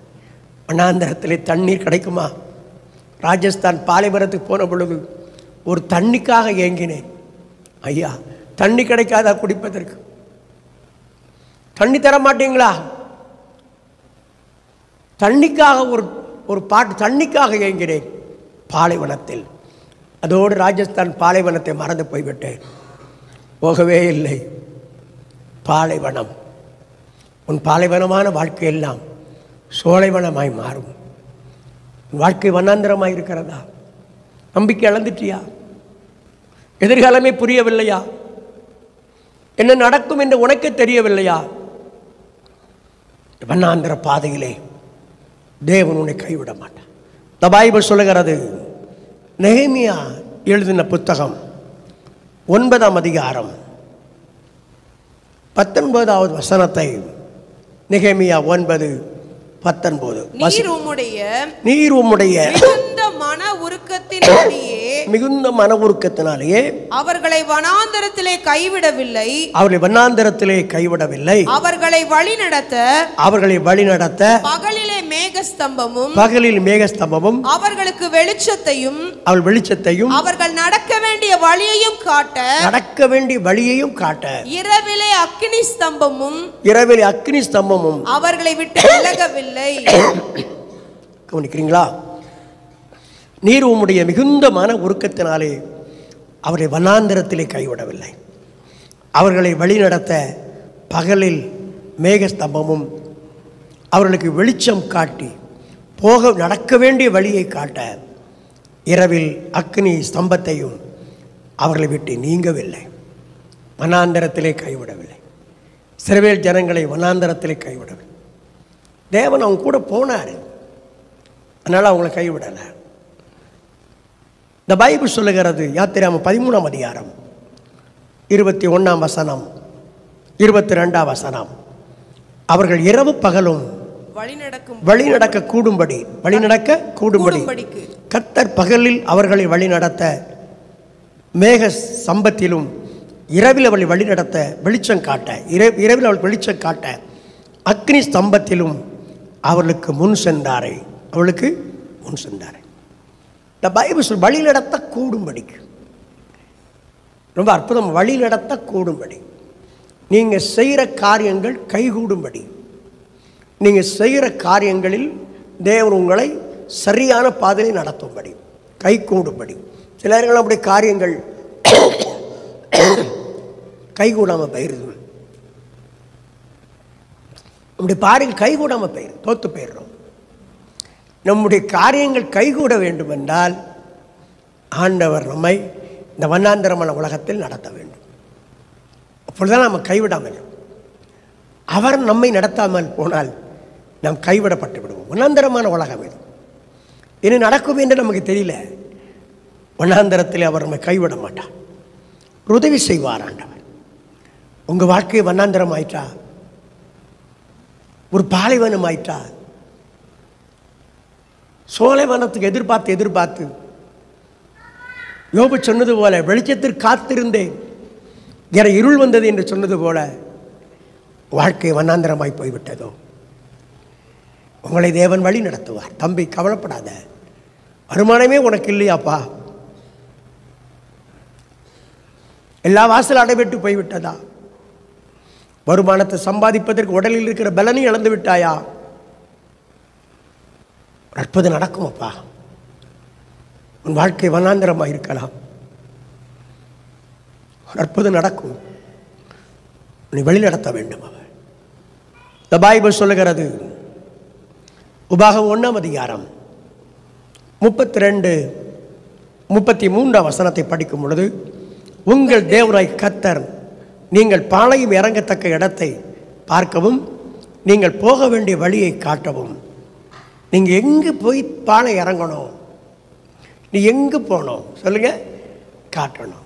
வனாந்தரத்திலே தண்ணீர் கிடைக்குமா? ராஜஸ்தான் பாலைவனத்துக்கு போன பொழுது ஒரு தண்ணிக்காக ஏங்கினேன். ஐயா, தண்ணி கிடைக்காதா குடிப்பதற்கு? தண்ணி தர மாட்டீங்களா? தண்ணிக்காக ஒரு பாட்டு தண்ணிக்காக ஏங்கினேன் பாலைவனத்தில். அதோடு ராஜஸ்தான் பாலைவனத்தை மறந்து போய்விட்டேன். போகவே இல்லை. பாலைவனம், உன் பாலைவனமான வாழ்க்கையெல்லாம் சோலைவனமாய் மாறும். உன் வாழ்க்கை வனாந்தரமாய் இருக்கிறதா? நம்பிக்கை இழந்துட்டியா? எதிர்காலமே புரியவில்லையா? என்ன நடக்கும் என்று உனக்கு தெரியவில்லையா? வனாந்தர பாதையிலே தேவன் உன்னை கைவிட மாட்டார். இந்த பைபிள் சொல்லுகிறது, நெகேமியா எழுதின புத்தகம் 9ஆம் அதிகாரம் 19வது வசனத்தை, நெகேமியா 9:19, நீர் உம்முடைய மிகுந்த மன உருக்கத்தினாலேயே அவர்களை வனாந்தரத்திலே கைவிடவில்லை, அவர்களை வழிநடத்த பகலிலே மேகஸ்தம்பமும் அவர்களுக்கு வெளிச்சத்தையும் அவர்கள் நடக்க வேண்டிய வழியையும் காட்ட இரவிலே அக்கினி ஸ்தம்பமும் அவர்களை விட்டு விலகவில்லை. கவனிக்கிறீங்களா? நீர் உம்முடைய மிகுந்த மன உருக்கத்தினாலே அவரை வனாந்தரத்திலே கைவிடவில்லை, அவர்களை வழிநடத்த பகலில் மேகஸ்தம்பமும் அவர்களுக்கு வெளிச்சம் காட்டி நடக்க வேண்டிய வழியை காட்ட இரவில் அக்னி ஸ்தம்பத்தையும் அவர்களை விட்டு நீங்கவில்லை, வனாந்தரத்திலே கைவிடவில்லை. இஸ்ரவேல் ஜனங்களை வனாந்தரத்திலே கைவிடவில்லை. தேவன் அவங்க கூட போனார், அதனால் அவங்களை கைவிடலை. இந்த பைபிள் சொல்லுகிறது, யாத்திராகமம் 13ஆம் அதிகாரம் 21ஆம் வசனம் 22ஆம் வசனம், அவர்கள் இரவு பகலும் வழிநடக்க கூடும்படி கர்த்தர் பகலில் அவர்களை வழிநடத்த மேக சம்பத்திலும் இரவில் அவளை வழிநடத்த வெளிச்சம் காட்ட இரவில் அவள் வெளிச்சம் காட்ட அக்னி ஸ்தம்பத்திலும் அவளுக்கு முன் சென்றாரே. இந்த பைபிள் சொல் வழிநடத்த கூடும்படிக்கு, ரொம்ப அற்புதம். வழிநடத்த கூடும்படி, நீங்கள் செய்கிற காரியங்கள் கைகூடும்படி, நீங்கள் செய்கிற காரியங்களில் தேவன் உங்களை சரியான பாதையில் நடத்தும்படி, கை கூடும்படி. சில நேரங்கள் நம்முடைய காரியங்கள் கைகூடாமல் போயிருது, நம்முடைய பாரியங்கள் கைகூடாமல் போயிரு, தோற்று போயிடுறோம். நம்முடைய காரியங்கள் கைகூட வேண்டும் என்றால் ஆண்டவர் நம்மை இந்த வண்ணாந்தரமான உலகத்தில் நடத்த வேண்டும். அப்பொழுதுதான் நம்ம கைவிடாமல், அவர் நம்மை நடத்தாமல் போனால் நாம் கைவிடப்பட்டு விடுவோம். வண்ணாந்தரமான உலகம் இது, இனி நடக்கும் என்று நமக்கு தெரியல. வண்ணாந்தரத்தில் அவர் நம்மை கைவிட மாட்டார், உதவி செய்வார் ஆண்டவர். உங்கள் வாழ்க்கை வண்ணாந்தரம் ஆயிட்டா, ஒரு பாலைவனம் ஆயிட்டா, சோலைவனத்துக்கு எதிர்பார்த்து யோபு சொன்னது போல வெளிச்சத்திற்கு காத்திருந்தேன் என இருள் வந்தது என்று சொன்னது போல வாழ்க்கை வண்ணாந்தரமாய் போய்விட்டதோ. உங்களை தேவன் வழி நடத்துவார். தம்பி, கவலைப்படாத. வருமானமே உனக்கு இல்லையாப்பா? எல்லா வாசல் அடைபெற்று போய்விட்டதா? வருமானத்தை சம்பாதிப்பதற்கு உடலில் இருக்கிற பலனை இழந்து விட்டாயா? அற்புதம் நடக்கும் அப்பா. உன் வாழ்க்கை வனாந்தரமாக இருக்கலாம், அற்புதம் நடக்கும். நீ வழி நடத்த வேண்டும். அவர் இந்த பைபிள் சொல்லுகிறது, உபாகமம் 1ஆம் அதிகாரம் 32-33 வசனத்தை படிக்கும் பொழுது, உங்கள் தேவனாய் கர்த்தர் நீங்கள் பாளையம் இறங்கத்தக்க இடத்தை பார்க்கவும் நீங்கள் போக வேண்டிய வழியை காட்டவும் நீங்கள் எங்கே போய் பாலை இறங்கணும்? நீ எங்கே போகணும் சொல்லுங்க, காட்டணும்.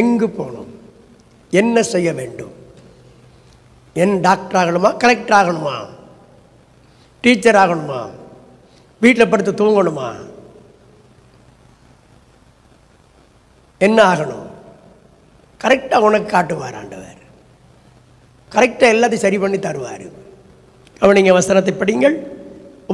எங்கே போகணும், என்ன செய்ய வேண்டும்? என் டாக்டர் ஆகணுமா, கலெக்டர் ஆகணுமா, டீச்சர் ஆகணுமா, வீட்டில் படுத்து தூங்கணுமா, என்ன ஆகணும்? கரெக்டாக உனக்கு காட்டுவார் ஆண்டவர். கரெக்டாக எல்லாத்தையும் சரி பண்ணி தருவார். அவனிங்க வசனத்தை படிங்கள்.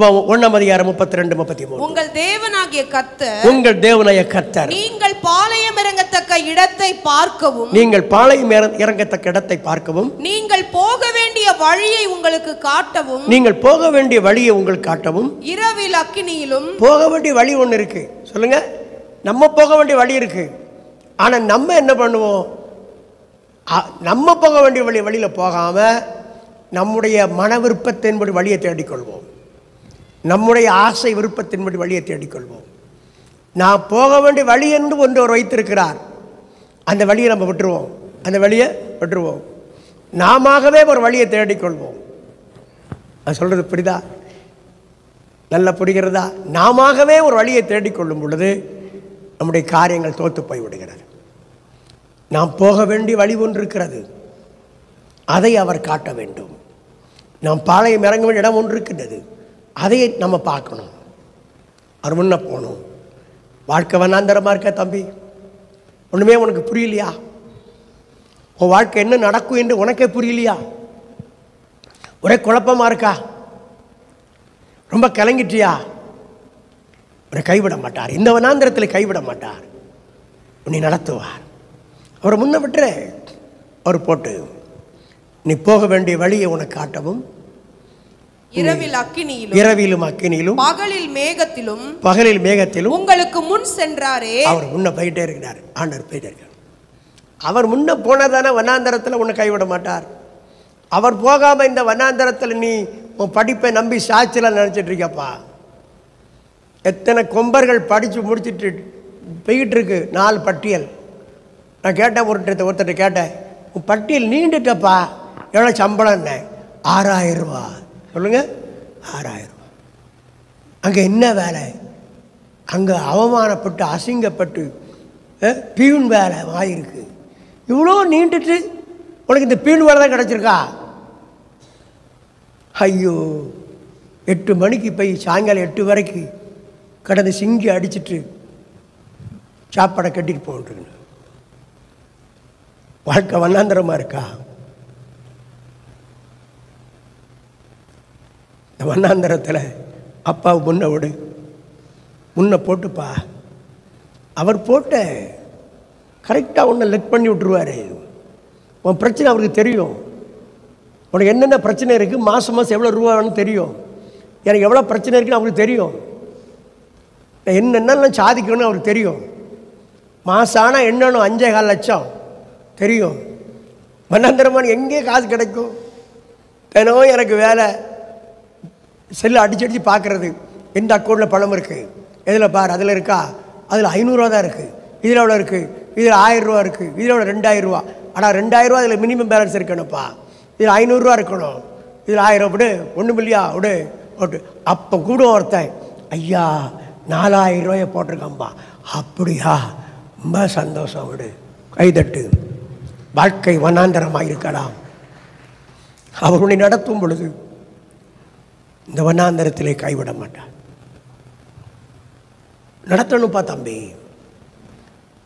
1 அதிகாரம் 32, 33. உங்கள் தேவனாகிய கர்த்தர், உங்கள் தேவனாகிய கர்த்தர் நீங்கள் பாளையம் இறங்கத்தக்க இடத்தை பார்க்கவும், நீங்கள் பாளையம் இறங்கத்தக்க இடத்தை பார்க்கவும், நீங்கள் போக வேண்டிய வழியை உங்களுக்கு காட்டவும், நீங்கள் போக வேண்டிய வழியை உங்களுக்கு காட்டவும், இரவில் அக்கினியிலும். போக வேண்டிய வழி ஒன்று இருக்கு சொல்லுங்க. நம்ம போக வேண்டிய வழி இருக்கு. ஆனால் நம்ம என்ன பண்ணுவோம்? நம்ம போக வேண்டிய வழியில் போகாமல் நம்முடைய மன விருப்பத்தின்படி வழியை தேடிக்கொள்வோம். நம்முடைய ஆசை விருப்பத்தின்படி வழியை தேடிக்கொள்வோம். நான் போக வேண்டிய வழி என்று ஒன்று அவர் வைத்திருக்கிறார். அந்த வழியை நம்ம விட்டுருவோம். அந்த வழியை விட்டுருவோம். நாமவே ஒரு வழியை தேடிக்கொள்வோம். நான் சொல்கிறது புரியுதா? நல்லா புரிகிறதா? நாமவே ஒரு வழியை தேடிக்கொள்ளும் பொழுது நம்முடைய காரியங்கள் தோற்று போய் விடுகிறது. நாம் போக வேண்டிய வழி ஒன்று இருக்கிறது, அதை அவர் காட்ட வேண்டும். நாம் பாளையம் இறங்க வேண்டிய இடம் ஒன்று இருக்கின்றது, அதை நம்ம பார்க்கணும். அவர் முன்ன போகணும். வாழ்க்கை வண்ணாந்தரமாக இருக்க தம்பி, ஒன்றுமே உனக்கு புரியலையா? உன் வாழ்க்கை என்ன நடக்கும் என்று உனக்கே புரியலையா? ஒரே குழப்பமாக இருக்கா? ரொம்ப கலங்கிட்டியா? உன்னை கைவிட மாட்டார். இந்த வனாந்திரத்தில் கைவிட மாட்டார். உன்னை நடத்துவார். அவரை முன்ன விட்டுற. அவர் போட்டு நீ போக வேண்டிய வழியை உனக்கு காட்டவும், இரவிலும் அக்கினியிலும் பகலில் மேகத்திலும் உங்களுக்கு முன் சென்றாரே. அவர் முன்ன போயிட்டே இருக்கிறார். ஆண்டவர் போயிட்டே இருக்கார். அவர் முன்ன போனதான வனாந்தரத்தில் உன்னை கைவிட மாட்டார். அவர் போகாம இந்த வனாந்தரத்தில் நீ உன் படிப்பை நம்பி சாட்சியெல்லாம் நினைச்சிட்டு இருக்கப்பா. எத்தனை கொம்பர்கள் படித்து முடிச்சுட்டு போய்கிட்டு இருக்கு. 4 பட்டியல். நான் கேட்டேன், ஒருத்தர் கேட்டேன், உன் பட்டியல் நீண்டுட்டப்பா, எவ்வளோ சம்பளம்? என்ன? 6000 ரூபா. சொல்லுங்க, 6000 ரூபா. அங்கே என்ன வேலை? அங்கே அவமானப்பட்டு அசிங்கப்பட்டு பியூன் வேலை வாயிருக்கு. இவ்வளோ நீண்டுட்டு உனக்கு இந்த பியூன் வேலை தான் கிடச்சிருக்கா? ஐயோ, 8 மணிக்கு போய் சாயங்காலம் 8 வரைக்கும் கடந்து சிங்கி அடிச்சுட்டு சாப்பாடை கட்டிட்டு போகணும். வாழ்க்கை வண்ணாந்தரமாக இருக்கா? இந்த வண்ணாந்தரத்தில் அப்பாவை முன்ன விடு. முன்ன போட்டுப்பா. அவர் போட்ட கரெக்டாக உன்னை லெக் பண்ணி விட்டுருவார். உன் பிரச்சனை அவருக்கு தெரியும். உனக்கு என்னென்ன பிரச்சனை இருக்குது, மாதம் மாதம் எவ்வளோ ரூபான்னு தெரியும். எனக்கு எவ்வளோ பிரச்சனை இருக்குன்னு அவருக்கு தெரியும். என்னென்னலாம் சாதிக்கணும்னு அவருக்கு தெரியும். மாதம் ஆனால் என்னன்னு 5,4 லட்சம் தெரியும். மன்னந்திரமான எங்கே காசு கிடைக்கும்? தினம் எனக்கு வேலை, செல்லு அடிச்சு பார்க்குறது, எந்த அக்கௌண்ட்டில் பணம் இருக்குது, எதில் பார், அதில் இருக்கா, அதில் 500 ரூபா தான் இருக்குது, இதில் எவ்வளோ இருக்குது, இதில் 1000 ரூபா இருக்குது, இதில் எவ்வளோ 2000 ரூபா. ஆனால் 2000 ரூபா இதில் மினிமம் பேலன்ஸ் இருக்கணும்ப்பா. இதில் 500 ரூபா இருக்கணும், இதில் 1000 விடு, 1 மில்லியா விடு ஓட்டு. அப்போ கூட ஒருத்தன், ஐயா 4000 ரூபாயை போட்டிருக்காம்பா. அப்படியா, ரொம்ப சந்தோஷம், விடு, கைதட்டு. வாழ்க்கை வண்ணாந்தரமாக இருக்கலாம். அவருடைய நடத்தும் பொழுது இந்த வண்ணாந்தரத்திலே கைவிட மாட்டார். நடத்தணும்ப்பா தம்பி.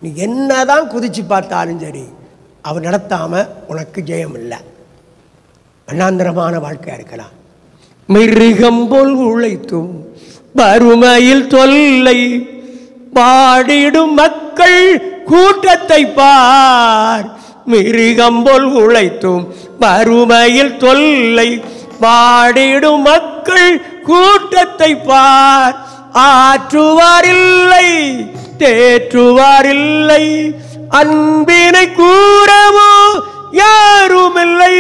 நீ என்னதான் குதிச்சு பார்த்தாலும் சரி, அவர் நடத்தாமல் உனக்கு ஜெயம் இல்லை. வண்ணாந்தரமான வாழ்க்கையாக இருக்கலாம். மிருகம் போல் உழைத்தும் வறுமையில் தொல்லை பாடிடும் மக்கள் கூட்டத்தை பார். மிருகம் போல் உழைத்தும் வறுமையில் தொல்லை பாடிடும் மக்கள் கூட்டத்தை பார். ஆற்றுவாரில்லை, தேற்றுவாரில்லை, அன்பினை கூறவோ யாருமில்லை.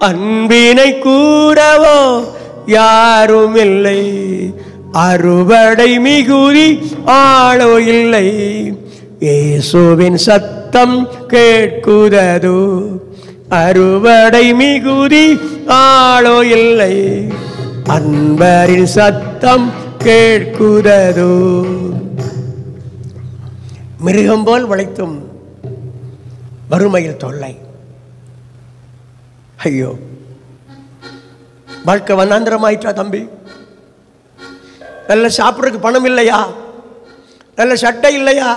அன்பினை கூறவோ யாருமில்லை. அறுவடை மிகுதி ஆளோ இல்லை. இயேசுவின் சத்தம் கேட்குதோ. அறுவடை மிகுதி ஆளோ இல்லை. அன்பரின் சத்தம் கேட்குதோ. மிருகம் போல் உழைத்தும் வறுமையில் தொல்லை. ஐயோ, வாழ்க்கை வண்ணாந்திரமாயிட்டா தம்பி. நல்ல சாப்பிட்றதுக்கு பணம் இல்லையா, நல்ல சட்டை இல்லையா,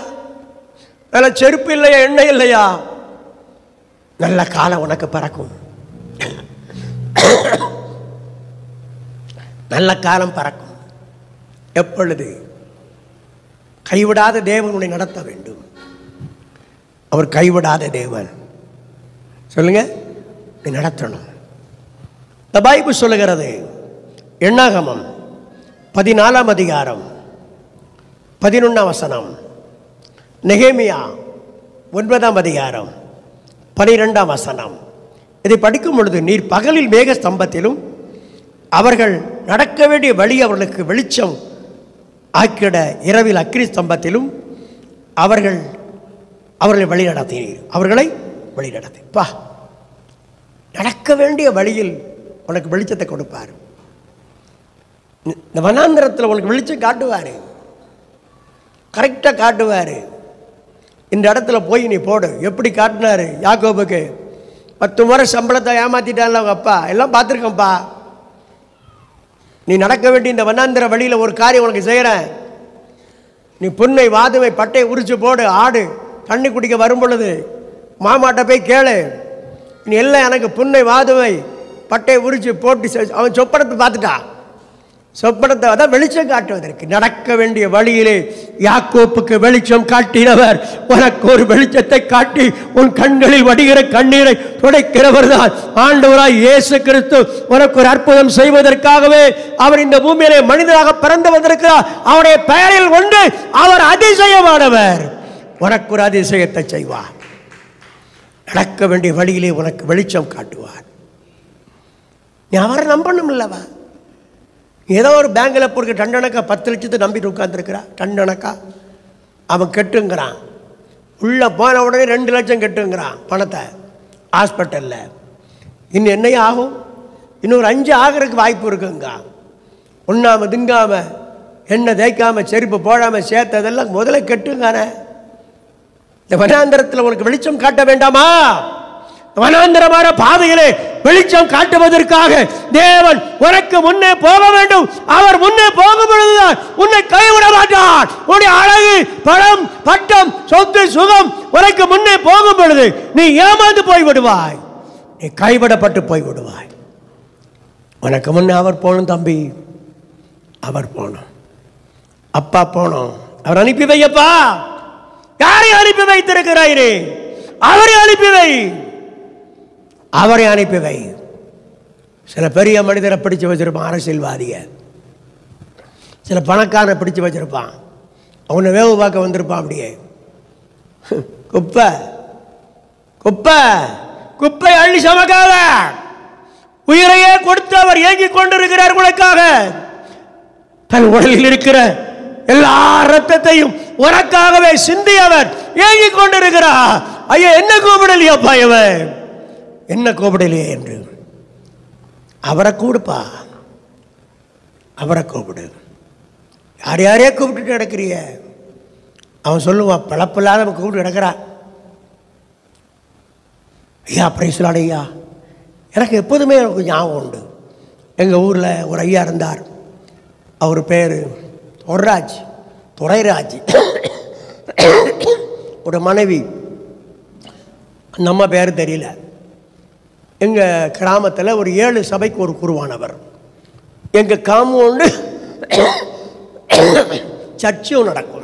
நல்ல செருப்பு இல்லையா, எண்ணெய் இல்லையா, நல்ல காலம் உனக்கு பறக்கும். நல்ல காலம் பறக்கும். எப்பொழுது? கைவிடாத தேவன் உன்னை நடத்த வேண்டும். அவர் கைவிடாத தேவன். சொல்லுங்க, நீ நடத்தணும். இந்த பைபிள் சொல்லுகிறது, எண்ணாகமம் 14ஆம் அதிகாரம் 11ஆம் வசனம், நெகேமியா 9ஆம் அதிகாரம் 12ஆம் வசனம். இதை படிக்கும் பொழுது, நீர் பகலில் மேக ஸ்தம்பத்திலும் அவர்கள் நடக்க வேண்டிய வழி அவர்களுக்கு வெளிச்சம் ஆக்கிட இரவில் அக்கினி ஸ்தம்பத்திலும் அவர்களை வழி நடத்தினீர். அவர்களை வழி நடத்திப்பா. நடக்க வேண்டிய வழியில் உனக்கு வெளிச்சத்தை கொடுப்பார். இந்த வனாந்திரத்தில் உனக்கு வெளிச்சம் காட்டுவார், கரெக்டாக காட்டுவார். இந்த இடத்துல போய் நீ போடு. எப்படி காட்டினார் யாக்கோபுக்கு? 10 முறை சம்பளத்தை ஏமாத்திட்டான்ல அவங்க அப்பா. எல்லாம் பார்த்துருக்கேன்ப்பா. நீ நடக்க வேண்டிய இந்த வனாந்திர வழியில் ஒரு காரியம் உனக்கு செய்கிறேன். நீ புன்னை வாதுமை பட்டையை உரிச்சு போடு. ஆடு தண்ணி குடிக்க வரும் பொழுது மாமாட்ட போய் கேளு, நீ எல்லாம் எனக்கு புன்னை வாதுமை பட்டையை உரிச்சு போட்டு. அவன் சொப்பனத்தை பார்த்துட்டான். சொப்பனத்தை அதான் வெளிச்சம் காட்டுவதற்கு. நடக்க வேண்டிய வழியிலே யாக்கோப்புக்கு வெளிச்சம் காட்டினவர் உனக்கு ஒரு வெளிச்சத்தை காட்டி உன் கண்களில் வடிகிற கண்ணீரை துடைக்கிறவர் தான் ஆண்டவராய் இயேசு கிறிஸ்து. உனக்கு ஒரு அற்புதம் செய்வதற்காகவே அவர் இந்த பூமியிலே மனிதனாக பிறந்து வந்திருக்கிறார். அவருடைய பெயரில் ஒன்று அவர் அதிசயமானவர். உனக்கு ஒரு அதிசயத்தை செய்வார். நடக்க வேண்டிய வழியிலே உனக்கு வெளிச்சம் காட்டுவார். நீ அவரை நம்பணும் இல்லவா? ஏதோ ஒரு பேங்கில் போட்டு டண்டனக்கா 10 லட்சத்தை நம்பிட்டு உட்காந்துருக்கிறா. டண்டனக்கா அவன் கெட்டுங்கிறான். உள்ளே போன உடனே 2 லட்சம் கெட்டுங்கிறான் பணத்தை ஹாஸ்பிட்டலில். இன்னும் என்னையும் ஆகும்? இன்னொரு 5 ஆகிறதுக்கு வாய்ப்பு இருக்குங்க. உண்ணாமல் திங்காமல் எண்ணெய் தேய்க்காமல் செருப்பு போடாமல் சேர்த்ததெல்லாம் முதல்ல கெட்டுங்கானே. இந்த வனாந்திரத்தில் உனக்கு வெளிச்சம் காட்ட வேண்டாமா? வனாந்திரமான பாதையிலே வெளிச்சம் காட்டுவதற்காக தேவன் உனக்கு முன்னே போக வேண்டும். அவர் முன்னே போகும் பொழுதுதான் உன்னை கைவிட மாட்டார். உன்னுடைய அழகு, பணம், பட்டம், சொத்து, சுகம் உனக்கு முன்னே போகும் பொழுது நீ ஏமாந்து போய்விடுவாய். நீ கைவிடப்பட்டு போய்விடுவாய். உனக்கு முன்னே அவர் போகணும் தம்பி. அவர் போகணும். அப்பா போகணும். அவர் அனுப்பி வையப்பா. யாரை அனுப்பி வைத்திருக்கிறாரே அவரை அனுப்பி வை. அவரை அனுப்பி வை. சில பெரிய மனிதரை பிடிச்சு வச்சிருப்பான், அரசியல்வாதிய. சில பணக்காரனை பிடிச்சு வச்சிருப்பான். அவனை வேவு பார்க்க வந்திருப்பான். அப்படியே குப்பை குப்பை குப்பை அள்ளி சமக்காத. உயிரையே கொடுத்து அவர் ஏங்கிக் கொண்டிருக்கிறார் உனக்காக. தன் உடலில் இருக்கிற எல்லா ரத்தத்தையும் உனக்காகவே சிந்தியவர் ஏங்கிக் கொண்டிருக்கிறார். ஐயா, என்ன கூப்பிடலையாப்பா இவன், என்ன கூப்பிடலையே என்று. அவரை கூடுப்பா, அவரை கூப்பிடு. யார் யாரையே கூப்பிட்டுட்டு கிடக்கிறிய? அவன் சொல்லுவான், பழப்பில்லாத நம்ம கூப்பிட்டு கிடக்கிறான். ஐயா பிரைஸ்லாட் ஐயா. எனக்கு எப்போதுமே எனக்கு ஞாபகம் உண்டு. எங்கள் ஊரில் ஒரு ஐயா இருந்தார். அவர் பேர் துரைராஜ். ஒரு மனைவி, அந்த அம்மா பேர் தெரியல. எங்கள் கிராமத்தில் ஒரு 7 சபைக்கு ஒரு குருவானவர். எங்கள் காம்பவுண்டு சர்ச்சும் நடக்கும்.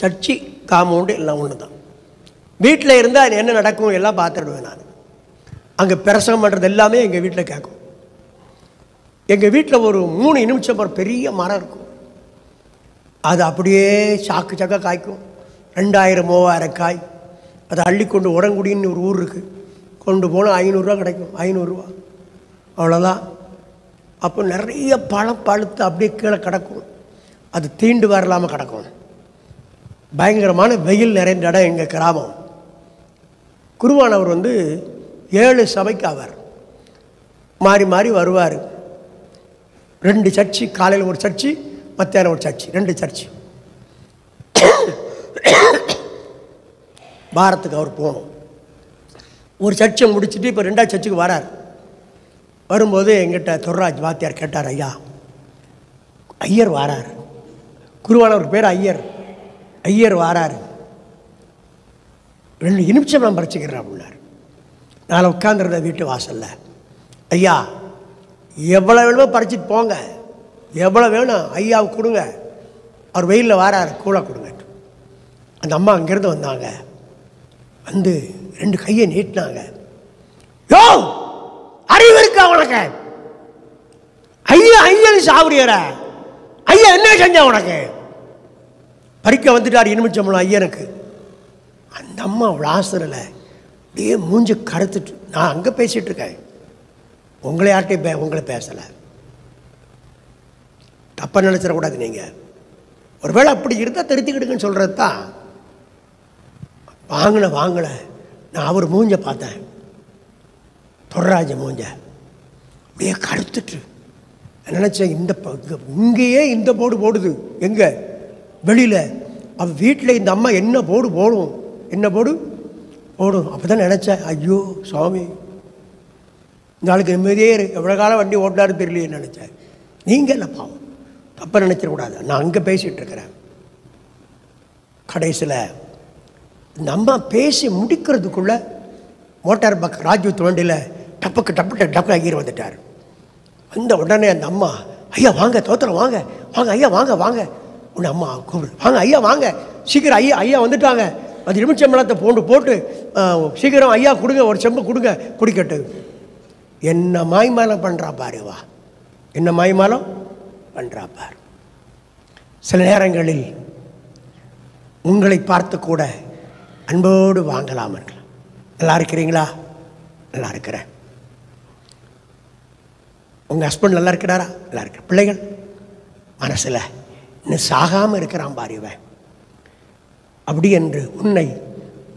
சர்ச்சு காம்பவுண்டு எல்லாம் ஒன்று தான். வீட்டில் இருந்தால் என்ன நடக்கும் எல்லாம் பார்த்துடுவேன் நான். அங்கே பிரசங்கம் பண்ணுறது எல்லாமே எங்கள் வீட்டில் கேட்கும். எங்கள் வீட்டில் ஒரு 3 நிமிஷம் ஒரு பெரிய மரம் இருக்கும். அது அப்படியே சாக்கு சாக்காக காய்க்கும். 2000-3000 காய். அதை அள்ளிக்கொண்டு உடங்குடின்னு ஒரு ஊர் இருக்குது. கொண்டு போனால் 500 ரூபா கிடைக்கும். 500 ரூபா அவ்வளோதான். அப்போ நிறைய பழம் பழுத்து அப்படியே கீழே கிடக்கும். அது தீண்டு வரலாமல் கிடக்கும். பயங்கரமான வெயில் நிறைந்த இடம் எங்கள் கிராமம். குருவானவர் 7 சபைக்கு அவர் மாறி மாறி வருவார். 2 சர்ச்சு, காலையில் ஒரு சர்ச்சு, மத்தியானம் ஒரு சர்ச்சு, 2 சர்ச்சு. வாரத்துக்கு அவர் போகணும். ஒரு சர்ச்சை முடிச்சுட்டு இப்போ 2ஆவது சர்ச்சுக்கு வரார். வரும்போது எங்கிட்ட தொர்ராஜ் வாத்தியார் கேட்டார், ஐயர் வாரார், குருவானவருக்கு பேர் ஐயர் வாரார், 2 நிமிஷம் நான் பறிச்சுக்கிறேன் அப்படின்னார். நான் உட்காந்துருந்த வீட்டு வாசலில், ஐயா எவ்வளோ வேணுமோ பறிச்சிட்டு போங்க, எவ்வளோ வேணும் ஐயாவுக்கு கொடுங்க, அவர் வெயிலில் வாரார், கூழ கொடுங்க. அந்த அம்மா அங்கேருந்து வந்தாங்க, வந்து 2 கையை நீட்டினாங்க. யோ அறிவு இருக்கா உனக்கு? ஐயா சாவுறியற, ஐயா என்ன செஞ்சா உனக்கு? பறிக்க வந்துட்டார் எலுமிச்சம்பழம் ஐயனுக்கு. அந்த அம்மா விளாசரில் அப்படியே மூஞ்சி கருத்துட்டு, நான் அங்கே பேசிகிட்டு இருக்கேன், உங்களை யார்கிட்டையும் உங்களை பேசலை, தப்பாக நினச்சிடக்கூடாது. நீங்கள் ஒருவேளை அப்படி இருந்தால் திருத்திக்கிடுங்கன்னு சொல்கிறது தான். வாங்கலை நான் அவர் மூஞ்ச பார்த்தேன், தொர்ராஜ மூஞ்ச அப்படியே கருத்துட்டு நினச்சேன், இங்கேயே இந்த போர்டு போடுது, எங்கே வெளியில், அவள் வீட்டில் இந்த அம்மா என்ன போர்டு போடும், என்ன போர்டு போடும். அப்போ தான் நினச்சேன், ஐயோ சுவாமி இந்த ஆளுக்கு நிம்மதியே எவ்வளோ காலம் வண்டி ஓட்டினாரு தெரியலையே நினச்சேன். நீங்கள் இல்லை பாவம், தப்பாக நினச்சிடக்கூடாது. நான் அங்கே பேசிகிட்டு இருக்கிறேன். கடைசியில் இந்த அம்மா பேசி முடிக்கிறதுக்குள்ளே மோட்டார் பக் ராஜ்யூத் வண்டியில் டப்பு ஆகிட்டு வந்துட்டார். வந்த உடனே அந்த அம்மா, ஐயா வாங்க தோத்திரம் வாங்க ஐயா வாங்க உன்னை அம்மா கூப்பிடு, வாங்க ஐயா வாங்க சீக்கிரம், ஐயா வந்துட்டாங்க, 10 எலுமிச்சம்பழத்தை போட்டு சீக்கிரம் ஐயா கொடுங்க, ஒரு செம்பு கொடுங்க குடிக்கட்டு. என்ன மாய்மாலம் பண்ணுறா பாரு, வா என்ன மாய்மாலம் பண்ணுறா பாரு. சில நேரங்களில் உங்களை பார்த்து கூட அன்போடு வாங்கலாம். நல்லா இருக்கிறீங்களா? நல்லா இருக்கிறேன். உங்கள் ஹஸ்பண்ட் நல்லா இருக்கிறாரா? நல்லா இருக்கிற. பிள்ளைகள் மனசில் இன்னும் சாகாமல் இருக்கிறான் பாருவேன் அப்படி என்று உன்னை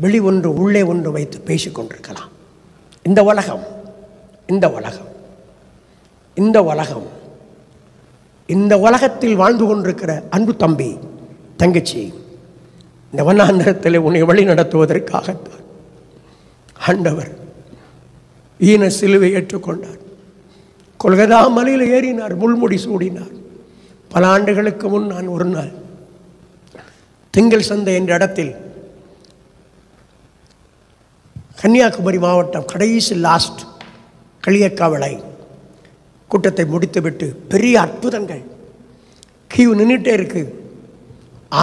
வெளி ஒன்று உள்ளே ஒன்று வைத்து பேசிக்கொண்டிருக்கலாம். இந்த உலகம் இந்த உலகத்தில் வாழ்ந்து கொண்டிருக்கிற அன்பு தம்பி தங்கச்சி, இந்த வண்ணாந்திரத்தில் உன்னை வழி நடத்துவதற்காகத்தான் ஆண்டவர் ஈன சிலுவை ஏற்றுக்கொண்டார். கொல்கதா மலையில் ஏறினார், முள்முடி சூடினார். பல ஆண்டுகளுக்கு முன் நான் ஒரு நாள் திங்கள் சந்தை என்ற இடத்தில், கன்னியாகுமரி மாவட்டம் கடைசி லாஸ்ட் களியக்காவளை கூட்டத்தை முடித்துவிட்டு பெரிய அற்புதங்கள் கியூ நின்றுட்டே இருக்கு.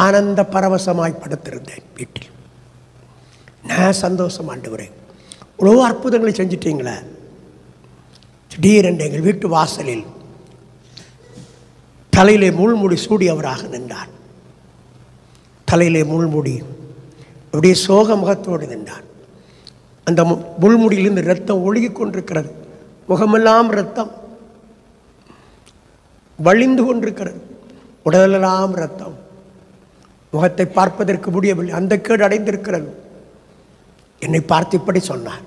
ஆனந்த பரவசமாய் படுத்திருந்தேன் வீட்டில். நான் சந்தோஷம் ஆண்டவரே, இவ்வளோ அற்புதங்களை செஞ்சிட்டீங்களே. திடீரென்று எங்கள் வீட்டு வாசலில் தலையிலே முள்முடி சூடியவராக நின்றார். தலையிலே முள்முடி அப்படியே சோக முகத்தோடு நின்றார். அந்த முள்முடியிலிருந்து இரத்தம் ஒழுகி கொண்டிருக்கிறது. முகமெல்லாம் இரத்தம் வழிந்து கொண்டிருக்கிறது. உடலெல்லாம் இரத்தம். முகத்தை பார்ப்பதற்கு முடியவில்லை. அந்த கேடு அடைந்திருக்கிறது. என்னை பார்த்து இப்படி சொன்னார்,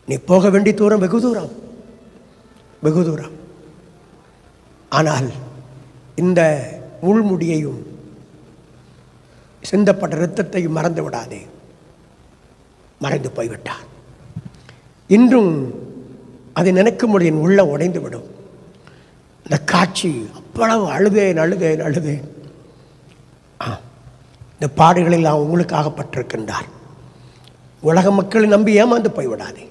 நீ போக வேண்டிய தூரம் வெகு தூரம். ஆனால் இந்த முள்முடியையும் சிந்தப்பட்ட இரத்தத்தையும் மறந்து விடாதே. மறைந்து போய்விட்டார். இன்றும் அதை நினைக்கும் போது என் உள்ள உடைந்து விடும். இந்த காட்சி அவ்வளவு அழுதேன். இந்த பாடுகளில் நான் உங்களுக்காகப்பட்டிருக்கின்றார். உலக மக்களை நம்பி ஏமாந்து போய்விடாதே.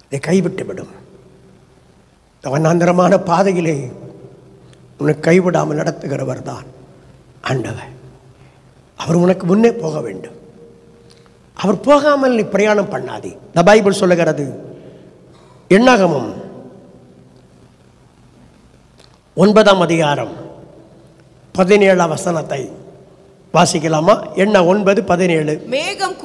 இதை கைவிட்டு விடும். வண்ணாந்தரமான பாதையிலே உன்னை கைவிடாமல் நடத்துகிறவர் தான் ஆண்டவர். அவர் உனக்கு முன்னே போக வேண்டும். அவர் போகாமல் நீ பிரயாணம் பண்ணாதே. இந்த பைபிள் சொல்லுகிறது, எண்ணாகமம் 9ஆம் அதிகாரம் 17ஆம் வசனத்தை வாசிக்கலாமா? எண்ண 9:17. மேகம்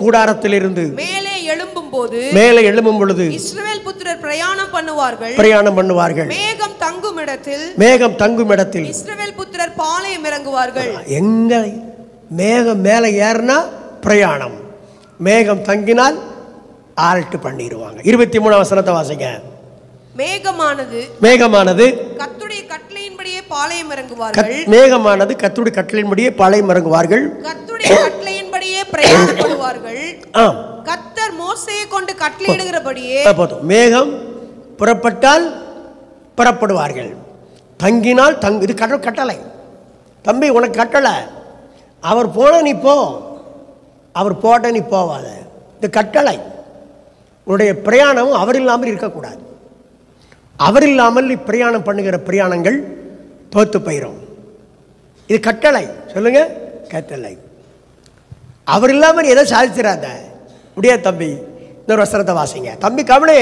கூடாரத்திலிருந்து மேலே எழும்பும் பொழுது இஸ்ரவேல் புத்திரர் பிரயாணம் பண்ணுவார்கள். மேகம் தங்கும் இடத்தில் இஸ்ரவேல் புத்திரர் பாளையம் இறங்குவார்கள். எங்க மேகம் மேலே ஏறினா பிரயாணம், மேகம் தங்கினால் ஆல்ட் பண்ணிடுவாங்க. 23ஆம் வசனத்தை வாசிங்க. மேகமானது கர்த்தருடைய கட்டளையின்படியே பாளையம் இறங்குவார்கள். மேகமானது கர்த்தருடைய கட்டளையின்படியே பாளையம் இறங்குவார்கள். கர்த்தருடைய கட்டளையின்படியே பிரயாணப்படுவார்கள். கர்த்தர் மோசேயை கொண்டு கட்டளையிடுகிறபடியே போதும். மேகம் புறப்பட்டால் புறப்படுவார்கள், தங்கினால் தங்கு. இது கட்டளை. தம்பி உனக்கு கட்டளை. அவர் போன நீ போ, அவர் போட்ட நீ போவாத. இது கட்டளை. உன்னுடைய பிரயாணமும் அவர் இல்லாமல் இருக்கக்கூடாது. அவர் இல்லாமல் நீ பிரயாணம் பண்ணுகிற பிரயாணங்கள் தோத்து போயிடும். இது கட்டளை. சொல்லுங்க, கட்டளை. அவர் இல்லாமல் எதை சாதிச்சிடாத. முடியாது தம்பி. இன்னொரு வசனத்தை வாசிங்க. தம்பி கவனே,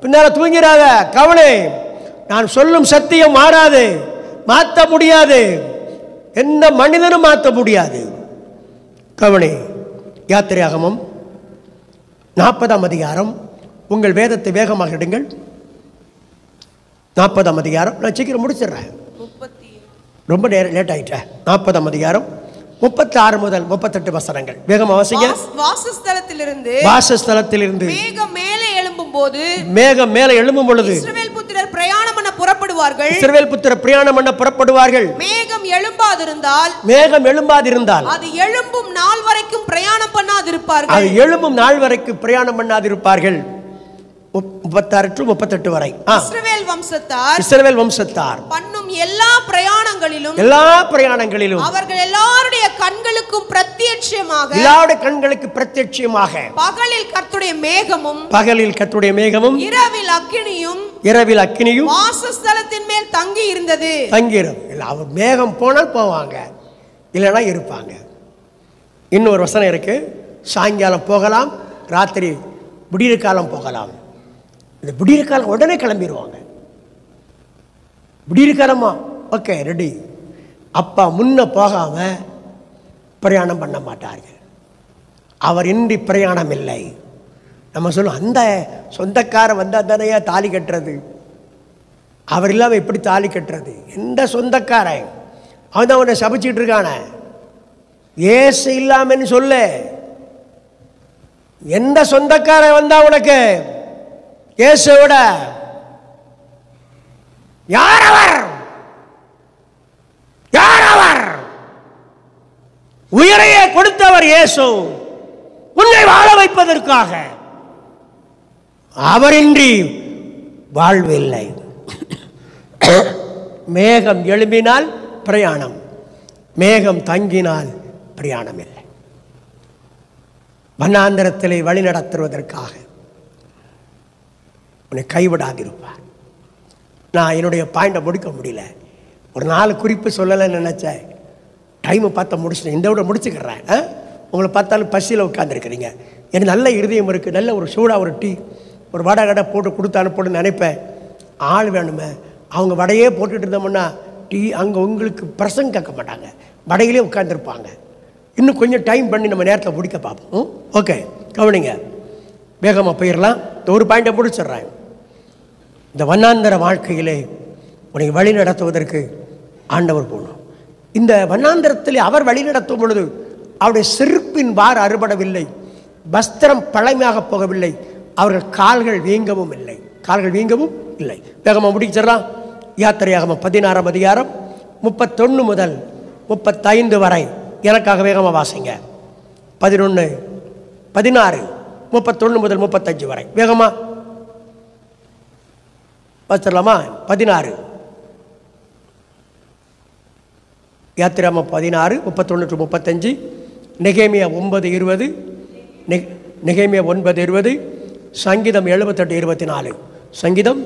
பின்னால தூங்கிறாத. கவனே, நான் சொல்லும் சத்தியம் மாறாது, மாற்ற முடியாது. எந்த மனிதனும் மாற்ற முடியாது. கவனே. யாத்திரையாகமம் 40ஆம் அதிகாரம். உங்கள் வேதத்தை வேகமாக எடுங்கள். 40ஆம் அதிகாரம். நான் சீக்கிரம் முடிச்சிடுறேன், ரொம்ப லேட் ஆயிட்டேன். 40ஆம் அதிகாரம் 36 முதல் 38 வசனங்கள் வேகமாக வாசிங்க. வாசஸ்தலத்திலிருந்து மேகம் மேலே எழும்பும் பொழுது இஸ்ரவேல் புத்திரர் பிரயாணம் பண்ண புறப்படுவார்கள். மேகம் எழும்பாதிருந்தால் அது எழும்பும் நாள் வரைக்கும் பிரயாணம் பண்ணாதிருப்பார்கள். 36 to 38 வரை. இஸ்ரவேல் வம்சத்தார் பண்ணும் எல்லா பிரயாணங்களிலும் அவர்கள் எல்லாருடைய கண்களுக்கும் பிரத்யட்சமாக பகலில் கர்த்தருடைய மேகமும் இரவில் அக்கினியும் வாசஸ்தலத்தின் மேல் தங்கி இருந்தது. அவர் மேகம் போனால் போவாங்க, இல்லைன்னா இருப்பாங்க. இன்னொரு வசனம் இருக்கு. சாயங்காலம் போகலாம், ராத்திரி விடிய காலம் போகலாம். இந்த விடிய காலம் உடனே கிளம்பிடுவாங்க. விடிய காலமா? Okay, ready. அப்பா முன்ன போகாம பிரயாணம் பண்ண மாட்டார்கள். அவர் இன்றி பிரயாணம் இல்லை. நம்ம சொல்லுவோம், அந்த சொந்தக்கார வந்தால் தானே தாலி கட்டுறது, அவர் இல்லாமல் எப்படி தாலி கட்டுறது? எந்த சொந்தக்காரன்? அவன் தான் அவனை சபிச்சுட்டு இருக்கான. ஏசு இல்லாமன்னு சொல்ல. எந்த சொந்தக்காரன் வந்தா உனக்கு இயேசுவோட? யார் அவர்? உயிரையே கொடுத்தவர் இயேசு, உன்னை வாழ வைப்பதற்காக. அவரின்றி வாழ்வில்லை. மேகம் எழும்பினால் பிரயாணம், மேகம் தங்கினால் பிரயாணம் இல்லை. வனாந்தரத்திலே வழி நடத்துவதற்காக உன்னை கைவிடாதிருப்பார். நான் என்னுடைய பாயிண்டை முடிக்க முடியல. ஒரு 4 குறிப்பு சொல்லலைன்னு நினச்சேன். டைமை பார்த்த முடிச்சிட்டேன். இந்த விட முடிச்சுக்கிறேன். உங்களை பார்த்தாலும் பசியில் உட்காந்துருக்கிறீங்க. எனக்கு நல்ல இருதயம் இருக்குது. நல்ல ஒரு சூடாக ஒரு டீ, ஒரு வடை கடை போட்டு கொடுத்து அனுப்பணும்னு நினைப்பேன். ஆள் வேணுமே. அவங்க வடையே போட்டுட்டு இருந்தோம்னா டீ அங்கே உங்களுக்கு பிரசங்க கேட்க மாட்டாங்க, வடையிலே உட்காந்துருப்பாங்க. இன்னும் கொஞ்சம் டைம் பண்ணி நம்ம நேரத்தில் முடிக்க பார்ப்போம். ஓகே, கவனிங்க. வேகமாக போயிடலாம். இந்த ஒரு பாயிண்டை முடிச்சிடுறேன். இந்த வண்ணாந்தர வாழ்க்கையிலே உன்னை வழி நடத்துவதற்கு ஆண்டவர் போகணும். இந்த வண்ணாந்தரத்தில் அவர் வழி நடத்தும் பொழுது அவருடைய செருப்பின் வார் அறுபடவில்லை, வஸ்திரம் பழமையாக போகவில்லை, அவர்கள் கால்கள் வீங்கவும் இல்லை. வேகமாக முடிச்சிடலாம். யாத்திரையாகமம் 16ஆம் அதிகாரம் 31 முதல் 35 வரை எனக்காக வேகமாக வாசிங்க. 11, 16, 31 முதல் 35 வரை வேகமா வாசிடலாமா? 16 யாத்திராகமம் 16 31 to 35, நெகேமியா 9:20, நெகேமியா 9:20, சங்கீதம் 78:24, சங்கீதம்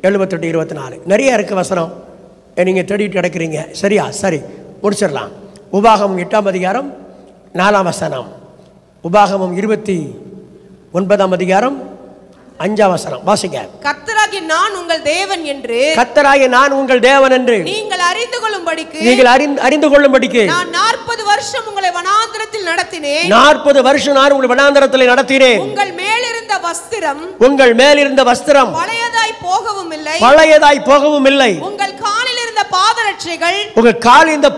78:24. நிறைய இருக்குது வசனம், நீங்கள் தேடிட்டு கிடக்கிறீங்க. சரியா? சரி, முடிச்சிடலாம். உபாகமம் 8ஆம் அதிகாரம் 4ஆம் வசனம், உபாகமம் 29ஆம் அதிகாரம் 5ஆம் வசனம் வாசிங்க. கர்த்தராகிய நான் உங்கள் தேவன் என்று நீங்கள் அறிந்து கொள்ளும்படிக்கு நான் 40 வருஷம் உங்களை வனாந்தரத்தில் நடத்தினேன். 40 வருஷம் நான் உங்களை வனாந்தரத்தில் நடத்தினேன். உங்கள் மேலிருந்த வஸ்திரம் பழையதாய் போகவும் இல்லை. உங்கள் காலில் இருந்த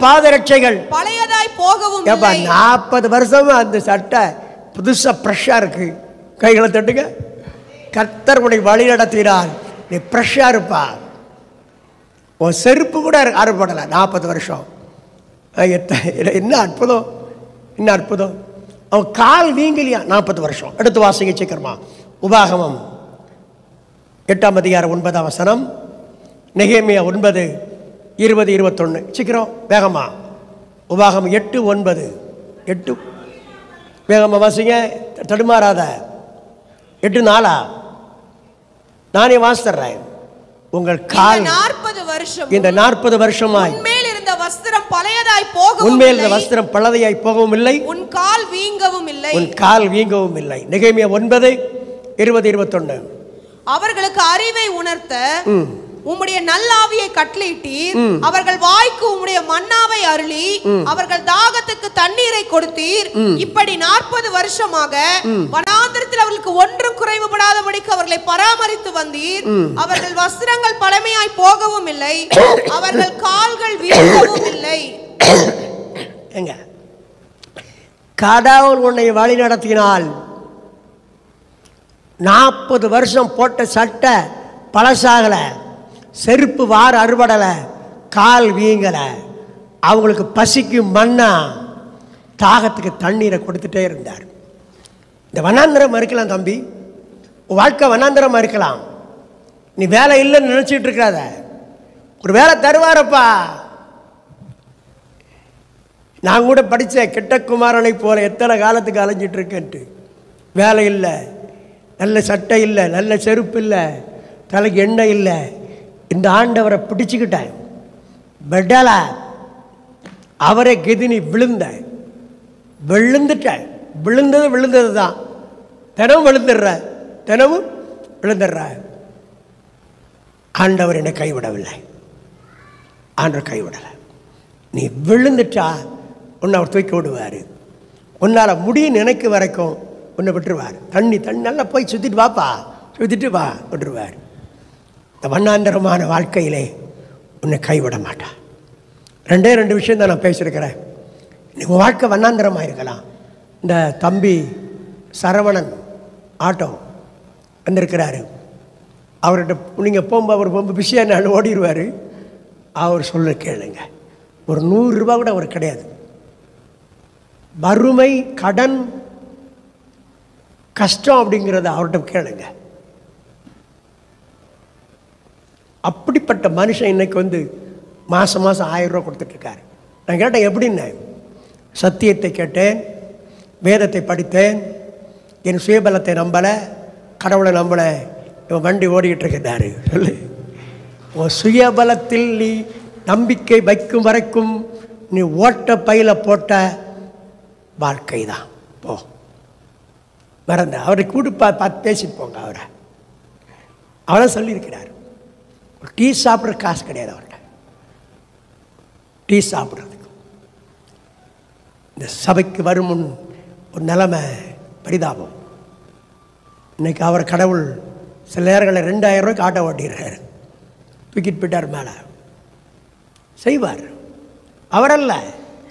பாதரட்சைகள் பழையதாய் போகவும் இல்லை. 40 வருஷம் அந்த சட்டை புதுசா ஃப்ரெஷ்ஷா இருக்கு. கைகளை தட்டுங்க. கர்த்தர் உன்னை வழி நடத்தினார். நீ ஃப்ரெஷ்ஷாக இருப்பா. உன் செருப்பு கூட அறுபடலை 40 வருஷம். என்ன அற்புதம், என்ன அற்புதம். அவன் கால் வீங்கலியா 40 வருஷம். எடுத்து வாசிங்க சீக்கிரமா. உபாகமம் 8ஆம் அதிகாரம் 9ஆம் வசனம், நெகேமியா 9, 20, 21. சீக்கிரம் வேகமா. உபாகமம் 8, 9. 8 வேகமா வாசிங்க, தடுமாறாத. 8, 4. நானே வாசித்தர்றேன். உங்கள் கால் 40 வருஷம் இந்த 40 வருஷமாய் உன்மேல் இருந்த வஸ்திரம் பழையதாய் போகவும் உன்மேல் இருந்த வஸ்திரம் பழையதாய் போகவும் இல்லை, உன் கால் வீங்கவும் இல்லை, உன் கால் வீங்கவும் இல்லை. நெகேமியா 9, 20, 21. அவர்களுக்கு அறிவை உணர்த்த உம்முடைய நல்லாவியை கட்டளையிட்டீர். அவர்கள் வாய்க்கு உம்முடைய மன்னாவை அருளி அவர்கள் தாகத்துக்கு தண்ணீரை கொடுத்தீர். இப்படி 40 வருஷமாக வனாந்திரத்தில் அவர்களுக்கு ஒன்றும் குறைவுபடாதபடிக்கு அவர்களை பராமரித்து வந்தீர். அவர்கள் வஸ்திரங்கள் பழமையாய் போகவும் இல்லை, அவர்கள் கால்கள் வீங்கவும் இல்லை. எங்க கடவுள் உன்னை வழி நடத்தினால் 40 வருஷம் போட்ட சட்டை பழசாகல, செருப்பு வார அறுபடலை, கால் வீங்கலை, அவங்களுக்கு பசிக்கு மண்ணா தாகத்துக்கு தண்ணீரை கொடுத்துட்டே இருந்தார். இந்த வனாந்திரம் இருக்கலாம் தம்பி, வாழ்க்கை வனாந்திரமா இருக்கலாம். நீ வேலை இல்லைன்னு நினைச்சிட்டு இருக்காத, ஒரு வேலை தருவாரப்பா. நான் கூட படித்தேன், கிட்டக்குமாரனை போல எத்தனை காலத்துக்கு அலைஞ்சிட்டு இருக்கேன்ட்டு. வேலை இல்லை, நல்ல சட்டை இல்லை, நல்ல செருப்பு இல்லை, தலைக்கு எண்ணெய் இல்லை. இந்த ஆண்டவரை பிடிச்சுக்கிட்டேன், விடல, அவரை கெதினி விழுந்தேன், விழுந்துட்டேன். விழுந்தது தான், தினமும் விழுந்துடுற, தினமும் விழுந்துடுற. ஆண்டவர் என்னை கைவிடவில்லை, ஆண்டவர் கைவிடலை. நீ விழுந்துட்டா உன்னை அவர் தூக்கி விடுவார். உன்னால் முடியும் நினைக்க வரைக்கும் உன்னை விட்டுருவார். தண்ணி நல்லா போய் சுற்றிட்டு வாப்பா, சுற்றிட்டு வா, விட்டுருவார். இந்த வண்ணாந்தரமான வாழ்க்கையிலே உன்னை கைவிட மாட்டார். 2 விஷயம் தான் நான் பேசியிருக்கிறேன். உங்கள் வாழ்க்கை வண்ணாந்தரமாக இருக்கலாம். இந்த தம்பி சரவணன் ஆட்டோ வந்திருக்கிறாரு. அவர்கிட்ட நீங்கள் போகும்போது அவர் ரொம்ப பிஸியாக நான் ஓடிடுவார். அவர் சொல்ல கேளுங்க, ஒரு 100 ரூபா கூட அவர் கிடையாது. வறுமை, கடன், கஷ்டம் அப்படிங்கிறத அவர்கிட்ட கேளுங்க. அப்படிப்பட்ட மனுஷன் இன்னைக்கு வந்து மாதம் 1000 ரூபா கொடுத்துட்ருக்காரு. நான் கேட்டேன் எப்படின்னு. சத்தியத்தை கேட்டேன், வேதத்தை படித்தேன், என் சுயபலத்தை நம்பலை, கடவுளை நம்பலை, இவன் வண்டி ஓடிக்கிட்டு இருக்கிறாரு. சொல்லு, உன் சுயபலத்தில் நீ நம்பிக்கை வைக்கும் வரைக்கும் நீ ஓட்ட பையில போட்ட வாழ்க்கை தான். போ, மறந்த அவரை கூட்டு பார்த்து பேசிட்டு போங்க. அவரை சொல்லியிருக்கிறார். டீ சாப்பிட்ற காசு கிடையாது அவர்கிட்ட. டீ சாப்பிட்றதுக்கு இந்த சபைக்கு வரும் முன் ஒரு நிலைமை பரிதாபம். இன்னைக்கு அவர் கடவுள் சில நேரங்களில் 2000 ரூபாய்க்கு ஆட்டோ ஓட்டிடுறாரு, தூக்கிட்டு போயிட்டார் மேலே. செய்வார், அவரல்ல,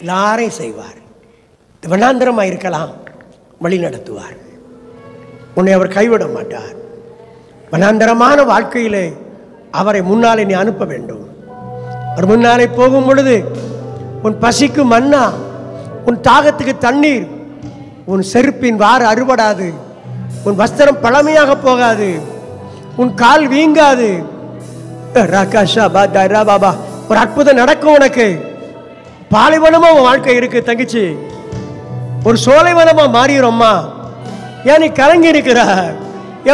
எல்லாரையும் செய்வார். வண்ணாந்திரமாக இருக்கலாம், வழி நடத்துவார். உன்னை அவர் கைவிட மாட்டார். வண்ணாந்திரமான வாழ்க்கையிலே அவரை முன்னாலே நீ அனுப்ப வேண்டும். அவர் முன்னாலே போகும் பொழுது உன் பசிக்கு மன்னா, உன் தாகத்துக்கு தண்ணீர், உன் செருப்பின் வாறு அறுபடாது, உன் வஸ்திரம் பழமையாக போகாது, உன் கால் வீங்காது. பாபா, ஒரு அற்புதம் நடக்கும் உனக்கு. பாலைவனமா உன் வாழ்க்கை இருக்கு தங்கச்சி, ஒரு சோலைவனமா மாறிடும்மா. ஏன் நீ கலங்கி இருக்கிற?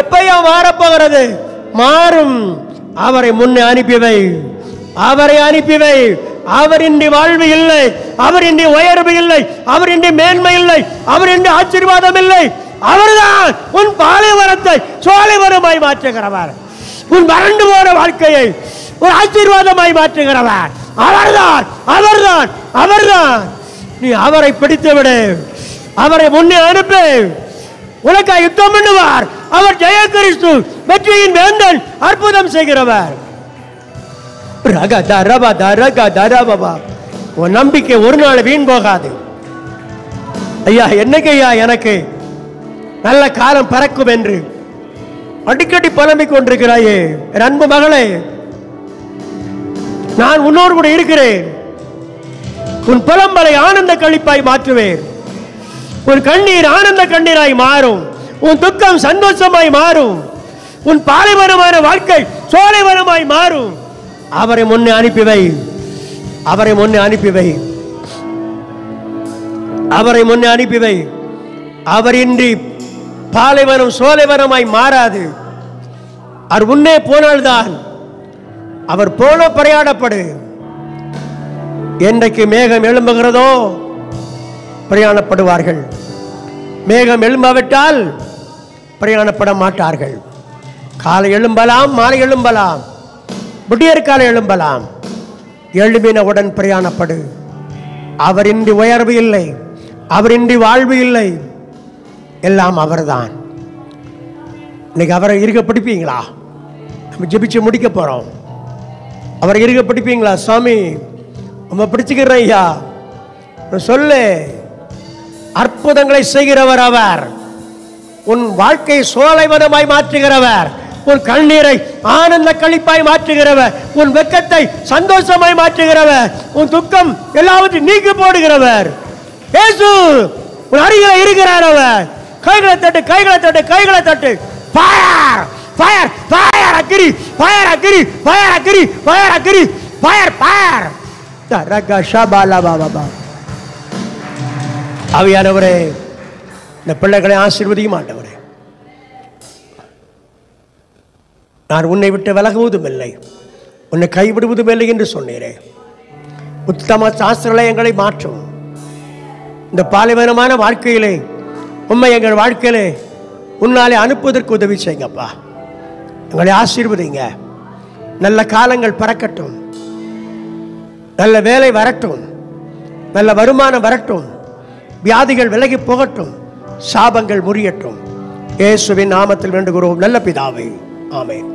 எப்பயா மாறப்போகிறது? மாறும். அவரை முன்னே அனுப்பிவை, அவரை அனுப்பிவை. அவரின்றி வாழ்வு இல்லை, அவரின்றி உயர்வு இல்லை, அவரின்றி மேன்மை இல்லை, அவரின்றி ஆசீர்வாதம் இல்லை. அவர்தான் உன் பாலைவனத்தை சோலைவனமாய் மாற்றுகிறவர், உன் வறண்டு போன வாழ்க்கையை ஒரு ஆசீர்வாதமாய் மாற்றுகிறவர். அவர்தான், அவர்தான், அவர்தான். நீ அவரை பிடித்து விடு, அவரை முன்னே அனுப்பு. உனக்காக யுத்தம் பண்ணுவார். அவர் ஜெய கிறிஸ்து, வெற்றியின் வேந்தன், அற்புதம் செய்கிறவர். உன் நம்பிக்கை ஒரு நாள் வீண் போகாது. ஐயா, என்னைக்கு ஐயா எனக்கு நல்ல காலம் பிறக்கும் என்று அடிக்கடி புலம்பிக் கொண்டிருக்கிறாயே என் அன்பு மகளே, நான் உன்னோடு கூட இருக்கிறேன். உன் புலம்பலை ஆனந்த கழிப்பாய் மாற்றுவேன். உன் கண்ணீர் ஆனந்த கண்ணீராய் மாறும். உன் துக்கம் சந்தோஷமாய் மாறும். உன் பாலைவனமான வாழ்க்கை சோலைவனமாய் மாறும். அவரை முன்னே அனுப்பிவை, அவரை முன்னே அனுப்பிவை, அவரை முன்னே அனுப்பிவை. அவர் இன்றி பாலைவனம் சோலைவனமாய் மாறாது. அவர் முன்னே போனால்தான். அவர் போன பிரயாணப்படு. என்றைக்கு மேகம் எழும்புகிறதோ பிரயாணப்படுவார்கள். மேகம் எழும்பாவிட்டால் பிரயாணப்பட மாட்டார்கள். காலை எழும்பலாம், மாலை எழும்பலாம், விடியற் காலை எழும்பலாம். எழும்பினவுடன் பிரயாணப்படு. அவரின்றி உயர்வு இல்லை, அவரின்றி வாழ்வு இல்லை. எல்லாம் அவர்தான். இன்னைக்கு அவரை இருக்க பிடிப்பீங்களா? நம்ம ஜெபிச்சு முடிக்க போறோம். அவரை இருக்க பிடிப்பீங்களா? சுவாமி நம்ம பிடிச்சுக்கிறேன் ஐயா சொல்லு. அற்புதங்களை செய்கிறவர் அவர். உன் வாழ்க்கை சோலைவனமாய் மாற்றுகிறவர். உன் கண்ணீரை ஆனந்த கழிப்பாய் மாற்றுகிறவர். உன் வெட்கத்தை சந்தோஷமாய் மாற்றுகிறவர். உன் துக்கம் எல்லாவற்றையும் நீக்கி போடுகிறவர் இயேசு உன் அருகில் இருக்கிறார். அவர் கைகளை தட்டு, கைகளை தட்டு, கைகளை தட்டு. Fire fire fire agri, fire agri, fire agri, fire agri, fire fire. ரக ஷபாலா பாபா. ஆவியானவரே, இந்த பிள்ளைகளை ஆசீர்வதிக்க மாட்டவரே. நான் உன்னை விட்டு விலகுவதும் இல்லை, உன்னை கைவிடுவதும் இல்லை என்று சொன்னீரே. உத்தம சாஸ்திரங்களை மாற்றும். இந்த பாலைவனமான வாழ்க்கையிலே உண்மை எங்கள் வாழ்க்கையிலே உன்னாலே அனுப்புவதற்கு உதவி செய்யுங்கப்பா. எங்களை ஆசீர்வதிங்க. நல்ல காலங்கள் பறக்கட்டும், நல்ல வேலை வரட்டும், நல்ல வருமானம் வரட்டும், வியாதிகள் விலகி போகட்டும், சாபங்கள் முறியட்டும். இயேசுவின் நாமத்தில் வேண்டுகிறோம் நல்ல பிதாவே, ஆமென்.